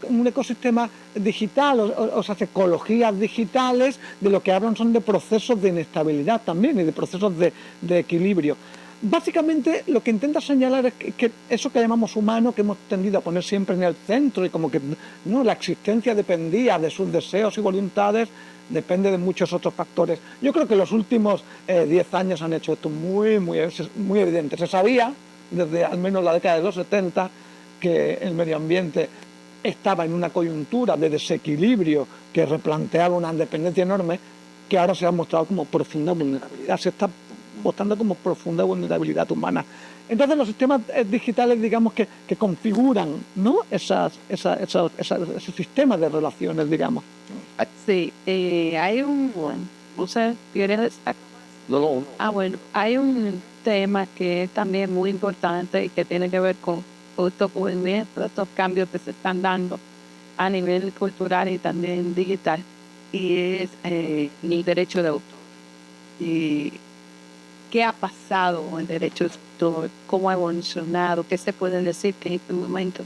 un ecosistema digital, o sea, ecologías digitales, de lo que hablan son de procesos de inestabilidad también y de procesos de equilibrio. Básicamente, lo que intenta señalar es que eso que llamamos humano, que hemos tendido a poner siempre en el centro y como que no, la existencia dependía de sus deseos y voluntades, depende de muchos otros factores. Yo creo que los últimos 10 años han hecho esto muy, muy, muy evidente. Se sabía, desde al menos la década de los 70, que el medio ambiente estaba en una coyuntura de desequilibrio que replanteaba una dependencia enorme, que ahora se ha mostrado como profunda vulnerabilidad. Se está mostrando como profunda vulnerabilidad humana. Entonces los sistemas digitales, digamos, que configuran, ¿no? ese sistema de relaciones, digamos. Sí, hay un, no sé, ¿quieres? No. Bueno, hay un tema que es también muy importante y que tiene que ver con estos movimientos, estos cambios que se están dando a nivel cultural y también digital, y es el derecho de autor. Y qué ha pasado con el derecho de autor, cómo ha evolucionado, qué se puede decir que en este momento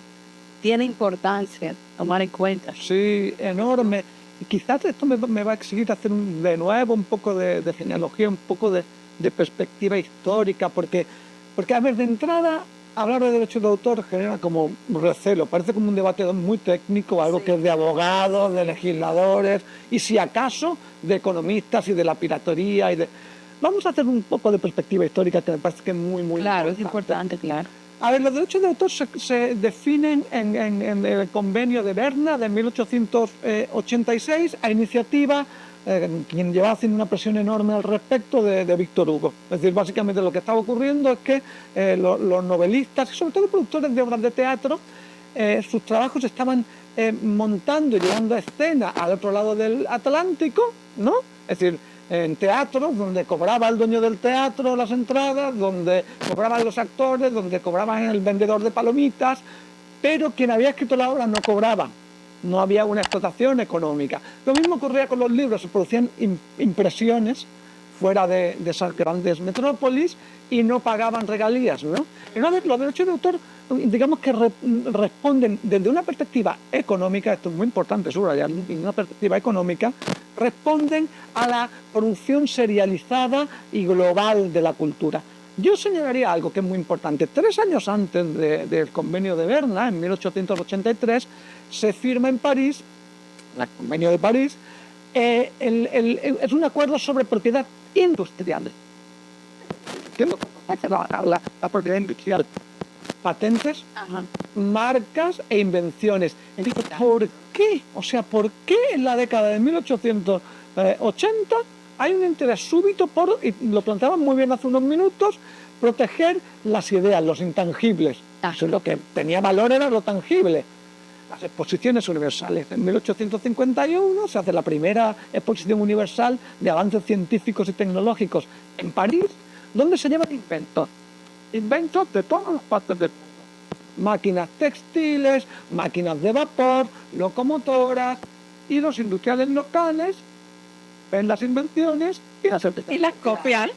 tiene importancia tomar en cuenta. Sí, enorme. Y quizás esto me va a exigir hacer de nuevo un poco de genealogía, un poco de perspectiva histórica, porque a ver, de entrada, hablar de derechos de autor genera como recelo, parece como un debate muy técnico, algo Sí. que es de abogados, de legisladores, y si acaso de economistas y de la piratería y de... Vamos a hacer un poco de perspectiva histórica que me parece que es muy, muy Claro, es importante. importante, claro. A ver, los derechos de autor se definen en el convenio de Berna de 1886 a iniciativa, quien llevaba haciendo una presión enorme al respecto, de Víctor Hugo. Es decir, básicamente lo que estaba ocurriendo es que los novelistas, y sobre todo productores de obras de teatro, sus trabajos estaban montando y llevando a escena al otro lado del Atlántico, ¿no? Es decir, en teatros donde cobraba el dueño del teatro las entradas, donde cobraban los actores, donde cobraban el vendedor de palomitas, pero quien había escrito la obra no cobraba, no había una explotación económica. Lo mismo ocurría con los libros, se producían impresiones fuera de esas grandes metrópolis y no pagaban regalías, ¿no? Entonces, los derechos de autor, digamos que responden desde una perspectiva económica, esto es muy importante subrayarlo, desde una perspectiva económica, responden a la producción serializada y global de la cultura. Yo señalaría algo que es muy importante. 3 años antes del convenio de Berna, en 1883, se firma en París, el convenio de París, es un acuerdo sobre propiedad industrial. ¿Qué es lo que hace la propiedad industrial? Patentes, Ajá. marcas e invenciones. ¿Por qué? O sea, ¿por qué en la década de 1880 hay un interés súbito por, y lo planteaban muy bien hace unos minutos, proteger las ideas, los intangibles? Eso es lo que tenía valor, era lo tangible. Las exposiciones universales. En 1851 se hace la primera exposición universal de avances científicos y tecnológicos en París, donde se llevan inventos de todas las partes del mundo. Máquinas textiles, máquinas de vapor, locomotoras, y los industriales locales ven las invenciones y las copian.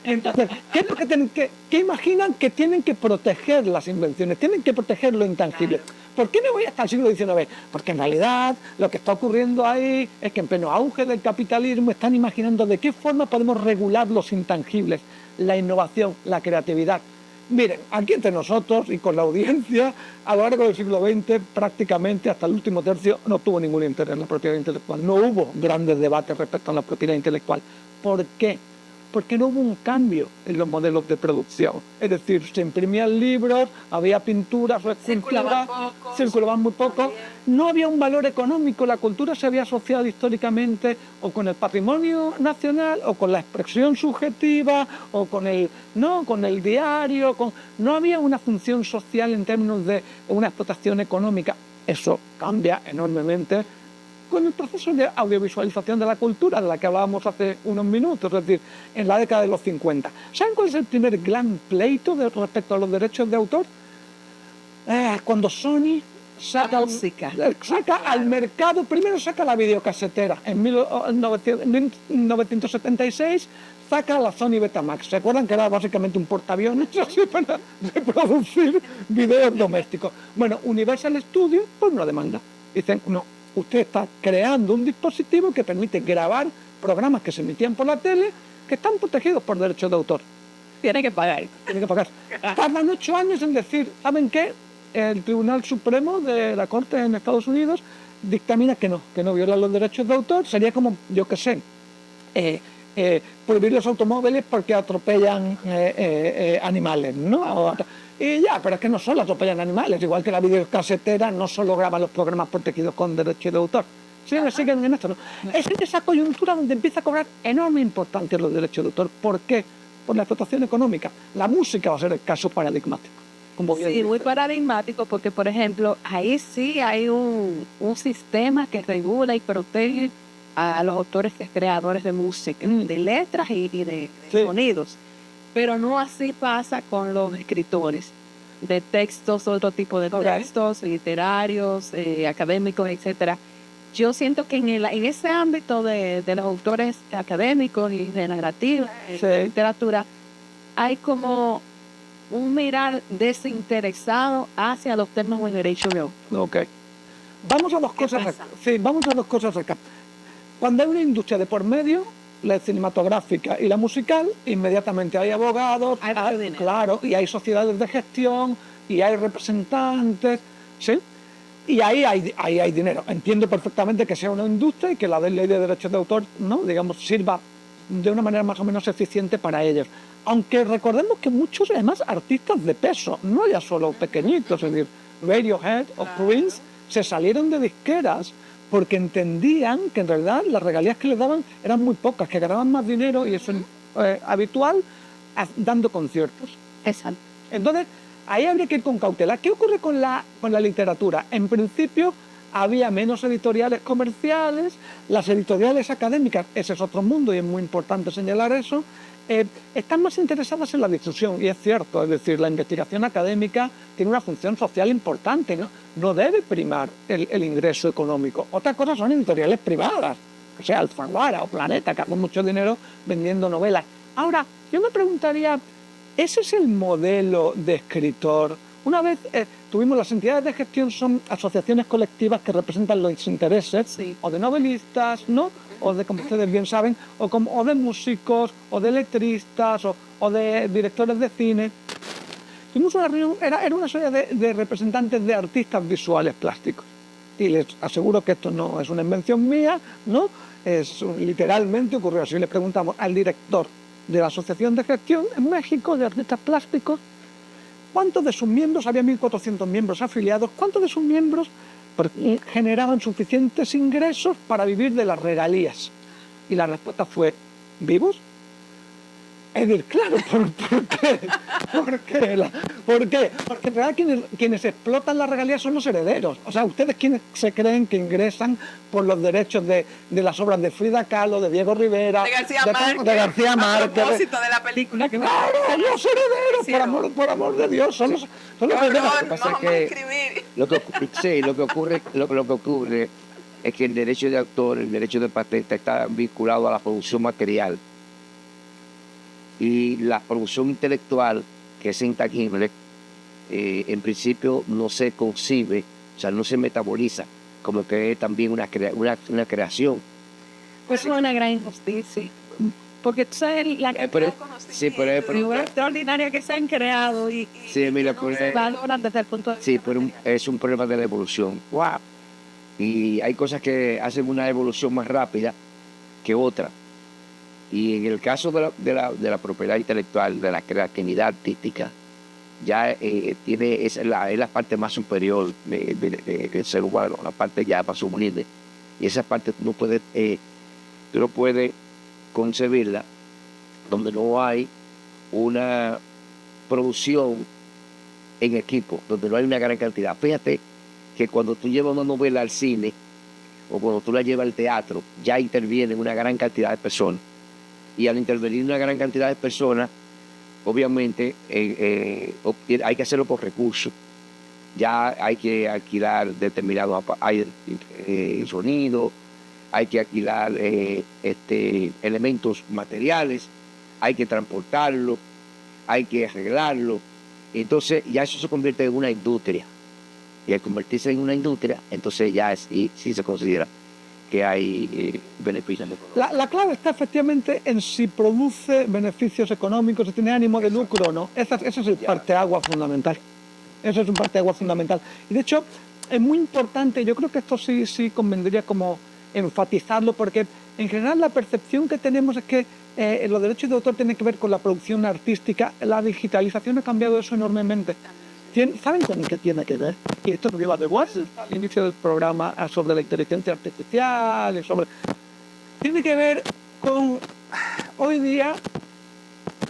Entonces, ¿qué es lo que tienen qué imaginan que tienen que proteger las invenciones? Tienen que proteger lo intangible. ¿Por qué no voy hasta el siglo XIX? Porque en realidad lo que está ocurriendo ahí es que en pleno auge del capitalismo están imaginando de qué forma podemos regular los intangibles, la innovación, la creatividad. Miren, aquí entre nosotros y con la audiencia, a lo largo del siglo XX, prácticamente hasta el último tercio, no tuvo ningún interés en la propiedad intelectual. No hubo grandes debates respecto a la propiedad intelectual. ¿Por qué? Porque no hubo un cambio en los modelos de producción. Es decir, se imprimían libros, había pinturas o esculturas, circulaban muy poco, no había un valor económico, la cultura se había asociado históricamente o con el patrimonio nacional o con la expresión subjetiva o con el diario, no había una función social en términos de una explotación económica. Eso cambia enormemente con el proceso de audiovisualización de la cultura de la que hablábamos hace unos minutos, es decir, en la década de los 50. ¿Saben cuál es el primer gran pleito respecto a los derechos de autor? Cuando Sony saca al mercado, primero saca la videocasetera, en 1976 saca la Sony Betamax. ¿Se acuerdan que era básicamente un portaaviones para reproducir videos domésticos? Bueno, Universal Studios pone una demanda. Dicen, no, usted está creando un dispositivo que permite grabar programas que se emitían por la tele que están protegidos por derechos de autor. Tiene que pagar. Tardan 8 años en decir, ¿saben qué? El Tribunal Supremo de la Corte en Estados Unidos dictamina que no viola los derechos de autor. Sería como, yo qué sé, prohibir los automóviles porque atropellan animales, ¿no? Y ya, pero es que no solo atropellan animales, igual que la videocasetera no solo graba los programas protegidos con derechos de autor. Siguen en esto, ¿no? Es en esa coyuntura donde empieza a cobrar enorme importancia los derechos de autor. ¿Por qué? Por la explotación económica. La música va a ser el caso paradigmático. Sí, muy paradigmático porque, por ejemplo, ahí sí hay un sistema que regula y protege a los autores creadores de música, de letras y de sonidos. Pero no así pasa con los escritores de textos, otro tipo de textos, literarios, académicos, etcétera. Yo siento que en ese ámbito de los autores académicos y de narrativa, de literatura, hay como un mirar desinteresado hacia los temas del derecho de autor. Ok. Vamos a dos cosas acá. Cuando hay una industria de por medio, la cinematográfica y la musical, inmediatamente hay abogados, claro, y hay sociedades de gestión, y hay representantes, ¿sí? Y ahí hay dinero. Entiendo perfectamente que sea una industria y que la ley de derechos de autor, ¿no?, digamos, sirva de una manera más o menos eficiente para ellos. Aunque recordemos que muchos, además, artistas de peso, no ya solo pequeñitos, es decir, Radiohead o Prince, se salieron de disqueras porque entendían que en realidad las regalías que les daban eran muy pocas, que ganaban más dinero, y eso es habitual, dando conciertos. Exacto. Entonces, ahí habría que ir con cautela. ¿Qué ocurre con la literatura? En principio, había menos editoriales comerciales, las editoriales académicas, ese es otro mundo y es muy importante señalar eso, están más interesadas en la difusión, y es cierto, es decir, la investigación académica tiene una función social importante, no debe primar el ingreso económico. Otra cosa son editoriales privadas, o sea, Alfaguara o Planeta, que hacen mucho dinero vendiendo novelas. Ahora, yo me preguntaría, ¿ese es el modelo de escritor? Una vez tuvimos las entidades de gestión, son asociaciones colectivas que representan los intereses, o de novelistas, ¿no?, o de, como ustedes bien saben, o de músicos, o de letristas, o de directores de cine. Tuvimos una reunión, era una serie de representantes de artistas visuales plásticos. Y les aseguro que esto no es una invención mía, ¿no? Literalmente ocurrió así. Le preguntamos al director de la Asociación de Gestión en México de Artistas Plásticos cuántos de sus miembros, había 1.400 miembros afiliados, cuántos de sus miembros generaban suficientes ingresos para vivir de las regalías. Y la respuesta fue, ¿vivos? Es decir, claro, ¿por qué? ¿Por qué? Porque en realidad quienes explotan las regalías son los herederos. O sea, ustedes quienes se creen que ingresan por los derechos de las obras de Frida Kahlo, de Diego Rivera, de García Márquez. A propósito de la película. Claro, los herederos, sí, por amor de Dios, son los herederos. Lo que pasa es que lo que ocurre es que el derecho de autor, el derecho de patente está vinculado a la producción material. Y la producción intelectual, que es intangible, en principio no se concibe, o sea, no se metaboliza, como que es también una creación. Pues es una gran injusticia. porque tú sabes la pero- sí, pero- figuras extraordinarias que se han creado y Sí, mira, no pero- se valoran desde el punto de vista. Sí, pero es un problema de la evolución. Wow. Y hay cosas que hacen una evolución más rápida que otra. Y en el caso de la propiedad intelectual, de la creatividad artística, ya es la parte más superior del ser humano, la parte ya más humilde. Y esa parte tú no puedes concebirla donde no hay una producción en equipo, donde no hay una gran cantidad. Fíjate que cuando tú llevas una novela al cine o cuando tú la llevas al teatro, ya intervienen una gran cantidad de personas. Y al intervenir una gran cantidad de personas, obviamente hay que hacerlo por recursos. Ya hay que alquilar determinados sonidos, hay que alquilar elementos materiales, hay que transportarlo, hay que arreglarlo. Entonces ya eso se convierte en una industria. Y al convertirse en una industria, entonces ya sí se considera que hay beneficios. La clave está efectivamente en si produce beneficios económicos, si tiene ánimo de lucro o no. Ese es el parteaguas fundamental. Eso es un parteaguas fundamental. Y de hecho, es muy importante, yo creo que esto sí convendría como enfatizarlo, porque en general la percepción que tenemos es que los derechos de autor tienen que ver con la producción artística. La digitalización ha cambiado eso enormemente. ¿Saben con qué tiene que ver? Y esto nos lleva de Watson al inicio del programa sobre la inteligencia artificial, tiene que ver con hoy día.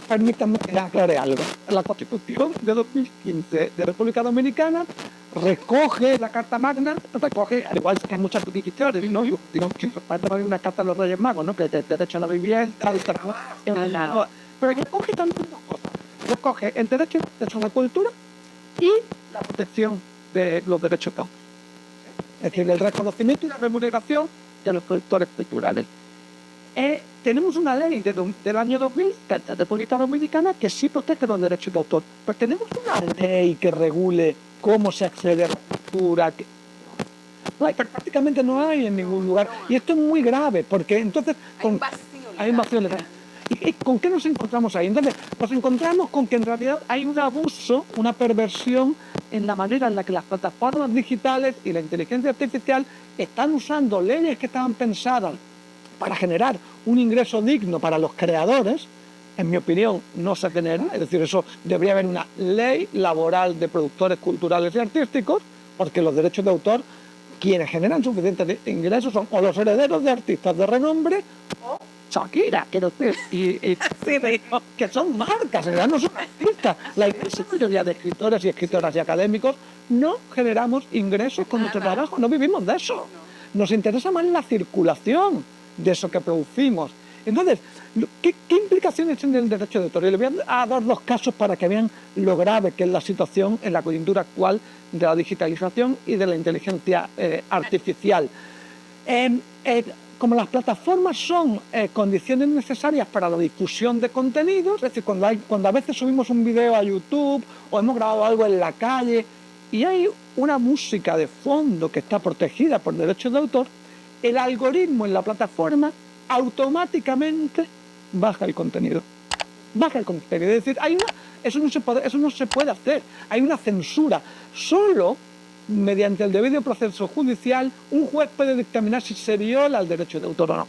Permítanme que aclare algo. La Constitución de 2015 de República Dominicana recoge la Carta Magna, al igual que muchas jurisdicciones, ¿no? Digamos que parte de una carta de los Reyes Magos, ¿no? Que es derecho a la vivienda, al trabajo, pero recoge también dos cosas. Recoge el derecho a la cultura y la protección de los derechos de autor. Es decir, el reconocimiento y la remuneración de los productores culturales. Tenemos una ley del año 2000 de la República Dominicana que sí protege los derechos de autor, pero tenemos una ley que regule cómo se accede a la cultura. Prácticamente no hay en ningún lugar. Y esto es muy grave, porque entonces hay un vacío legal. ¿Y con qué nos encontramos ahí? Entonces, nos encontramos con que en realidad hay un abuso, una perversión en la manera en la que las plataformas digitales y la inteligencia artificial están usando leyes que estaban pensadas para generar un ingreso digno para los creadores. En mi opinión, no se genera. Es decir, eso debería haber una ley laboral de productores culturales y artísticos, porque los derechos de autor, quienes generan suficientes ingresos son o los herederos de artistas de renombre o Shakira, quiero decir, que son marcas, en realidad no son artistas. La mayoría de escritores y escritoras y académicos no generamos ingresos con nuestro trabajo, no vivimos de eso. Nos interesa más la circulación de eso que producimos. Entonces, ¿qué implicaciones tiene el derecho de autor? Y les voy a dar dos casos para que vean lo grave que es la situación en la coyuntura actual de la digitalización y de la inteligencia artificial. Como las plataformas son condiciones necesarias para la difusión de contenidos, es decir, cuando a veces subimos un video a YouTube o hemos grabado algo en la calle y hay una música de fondo que está protegida por derechos de autor, el algoritmo en la plataforma automáticamente baja el contenido. Baja el contenido. Es decir, eso no se puede hacer. Hay una censura. Solo mediante el debido proceso judicial un juez puede dictaminar si se viola el derecho de autor o no.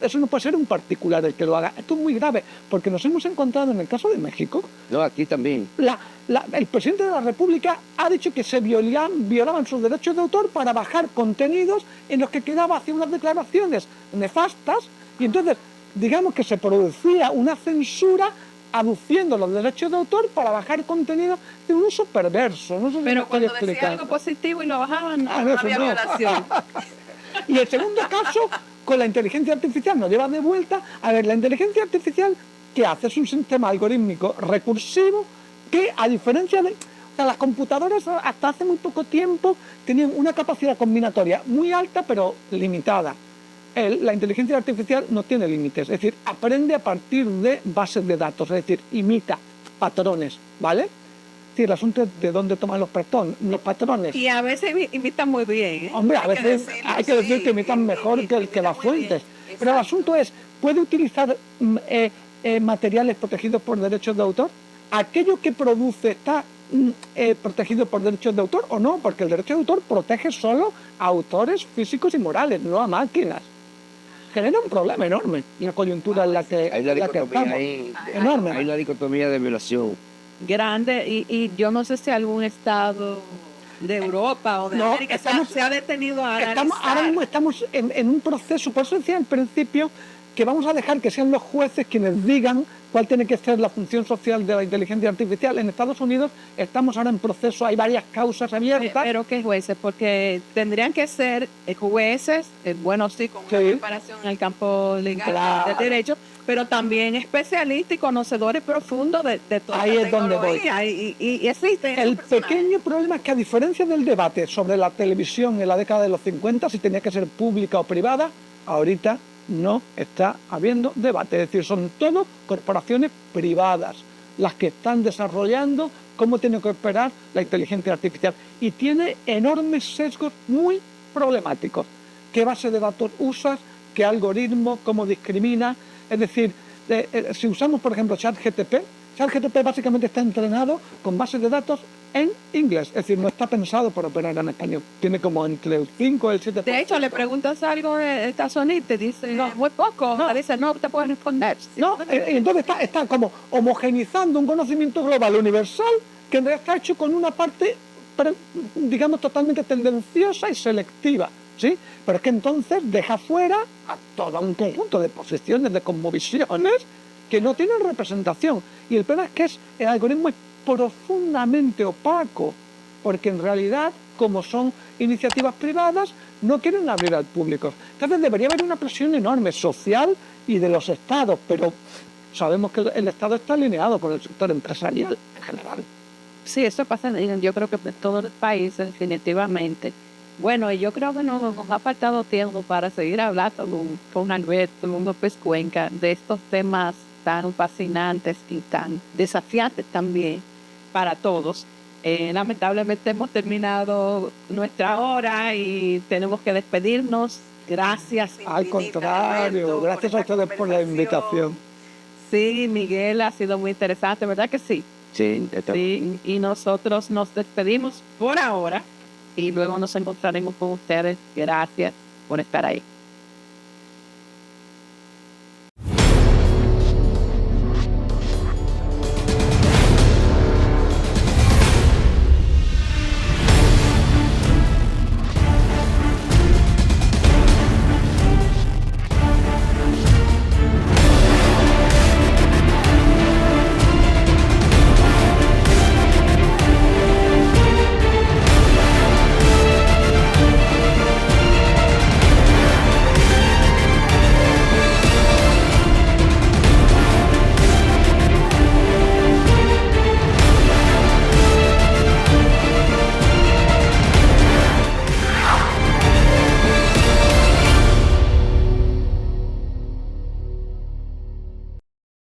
Eso no puede ser un particular el que lo haga. Esto es muy grave, porque nos hemos encontrado en el caso de México. No, aquí también. El presidente de la República ha dicho que se violaban sus derechos de autor para bajar contenidos en los que quedaba haciendo unas declaraciones nefastas, y entonces, digamos que se producía una censura aduciendo los derechos de autor para bajar contenido de un uso perverso. No sé si pero cuando explicar. decía algo positivo y lo bajaban, no eso había no. violación. Y el segundo caso, con la inteligencia artificial, nos lleva de vuelta. A ver, la inteligencia artificial, ¿qué hace? Es un sistema algorítmico recursivo que, a diferencia de... O sea, las computadoras hasta hace muy poco tiempo tenían una capacidad combinatoria muy alta, pero limitada. La inteligencia artificial no tiene límites, es decir, aprende a partir de bases de datos, es decir, imita patrones, ¿vale? Es decir, el asunto es de dónde toman los patrones. Y a veces imitan muy bien. Hombre, a veces hay que decir que imitan mejor que las fuentes. Pero el asunto es puede utilizar materiales protegidos por derechos de autor? ¿Aquello que produce está protegido por derechos de autor o no? Porque el derecho de autor protege solo a autores físicos y morales, no a máquinas. Genera un problema enorme la coyuntura en la que, Hay una en la que dicotomía estamos. ahí, Enorme. hay una dicotomía de violación. Grande, y yo no sé si algún estado de Europa o de No, América se ha detenido a analizar. Ahora mismo estamos en un proceso, por eso decía al principio que vamos a dejar que sean los jueces quienes digan cuál tiene que ser la función social de la inteligencia artificial. En Estados Unidos estamos ahora en proceso, hay varias causas abiertas. Pero ¿qué jueces? Porque tendrían que ser jueces, bueno, sí, con una Sí. preparación en el campo legal Claro. del derecho, pero también especialistas y conocedores profundos de toda Ahí la es donde voy. tecnología. Y existen El esos personajes. pequeño problema es que, a diferencia del debate sobre la televisión en la década de los 50, si tenía que ser pública o privada, ahorita no está habiendo debate. Es decir, son todas corporaciones privadas las que están desarrollando cómo tiene que operar la inteligencia artificial. Y tiene enormes sesgos muy problemáticos. ¿Qué base de datos usas? ¿Qué algoritmo? ¿Cómo discrimina? Es decir, si usamos, por ejemplo, ChatGPT básicamente está entrenado con bases de datos en inglés, es decir, no está pensado para operar en español. Tiene como entre el 5 y el 7%. De hecho, le preguntas algo de Estados Unidos, te dice No. muy poco. No. Te dice, no te puedes responder. No, entonces está como homogeneizando un conocimiento global universal que en realidad está hecho con una parte, digamos, totalmente tendenciosa y selectiva, ¿sí? Pero es que entonces deja fuera a todo un conjunto de posiciones, de cosmovisiones que no tienen representación. Y el problema es que el algoritmo es profundamente opaco, porque en realidad, como son iniciativas privadas, no quieren abrir al público. Entonces debería haber una presión enorme social y de los estados, pero sabemos que el Estado está alineado con el sector empresarial en general. Sí, eso pasa, yo creo que en todos los países, definitivamente. Bueno, y yo creo que nos ha faltado tiempo para seguir hablando con Alberto López Cuenca de estos temas tan fascinantes y tan desafiantes también para todos. Lamentablemente hemos terminado nuestra hora y tenemos que despedirnos. Gracias. Al infinitas, contrario, Alberto, gracias a esta ustedes por la conversación. invitación. Sí, Miguel, ha sido muy interesante, ¿verdad que sí? Sí, Sí, y nosotros nos despedimos por ahora y luego nos encontraremos con ustedes. Gracias por estar ahí.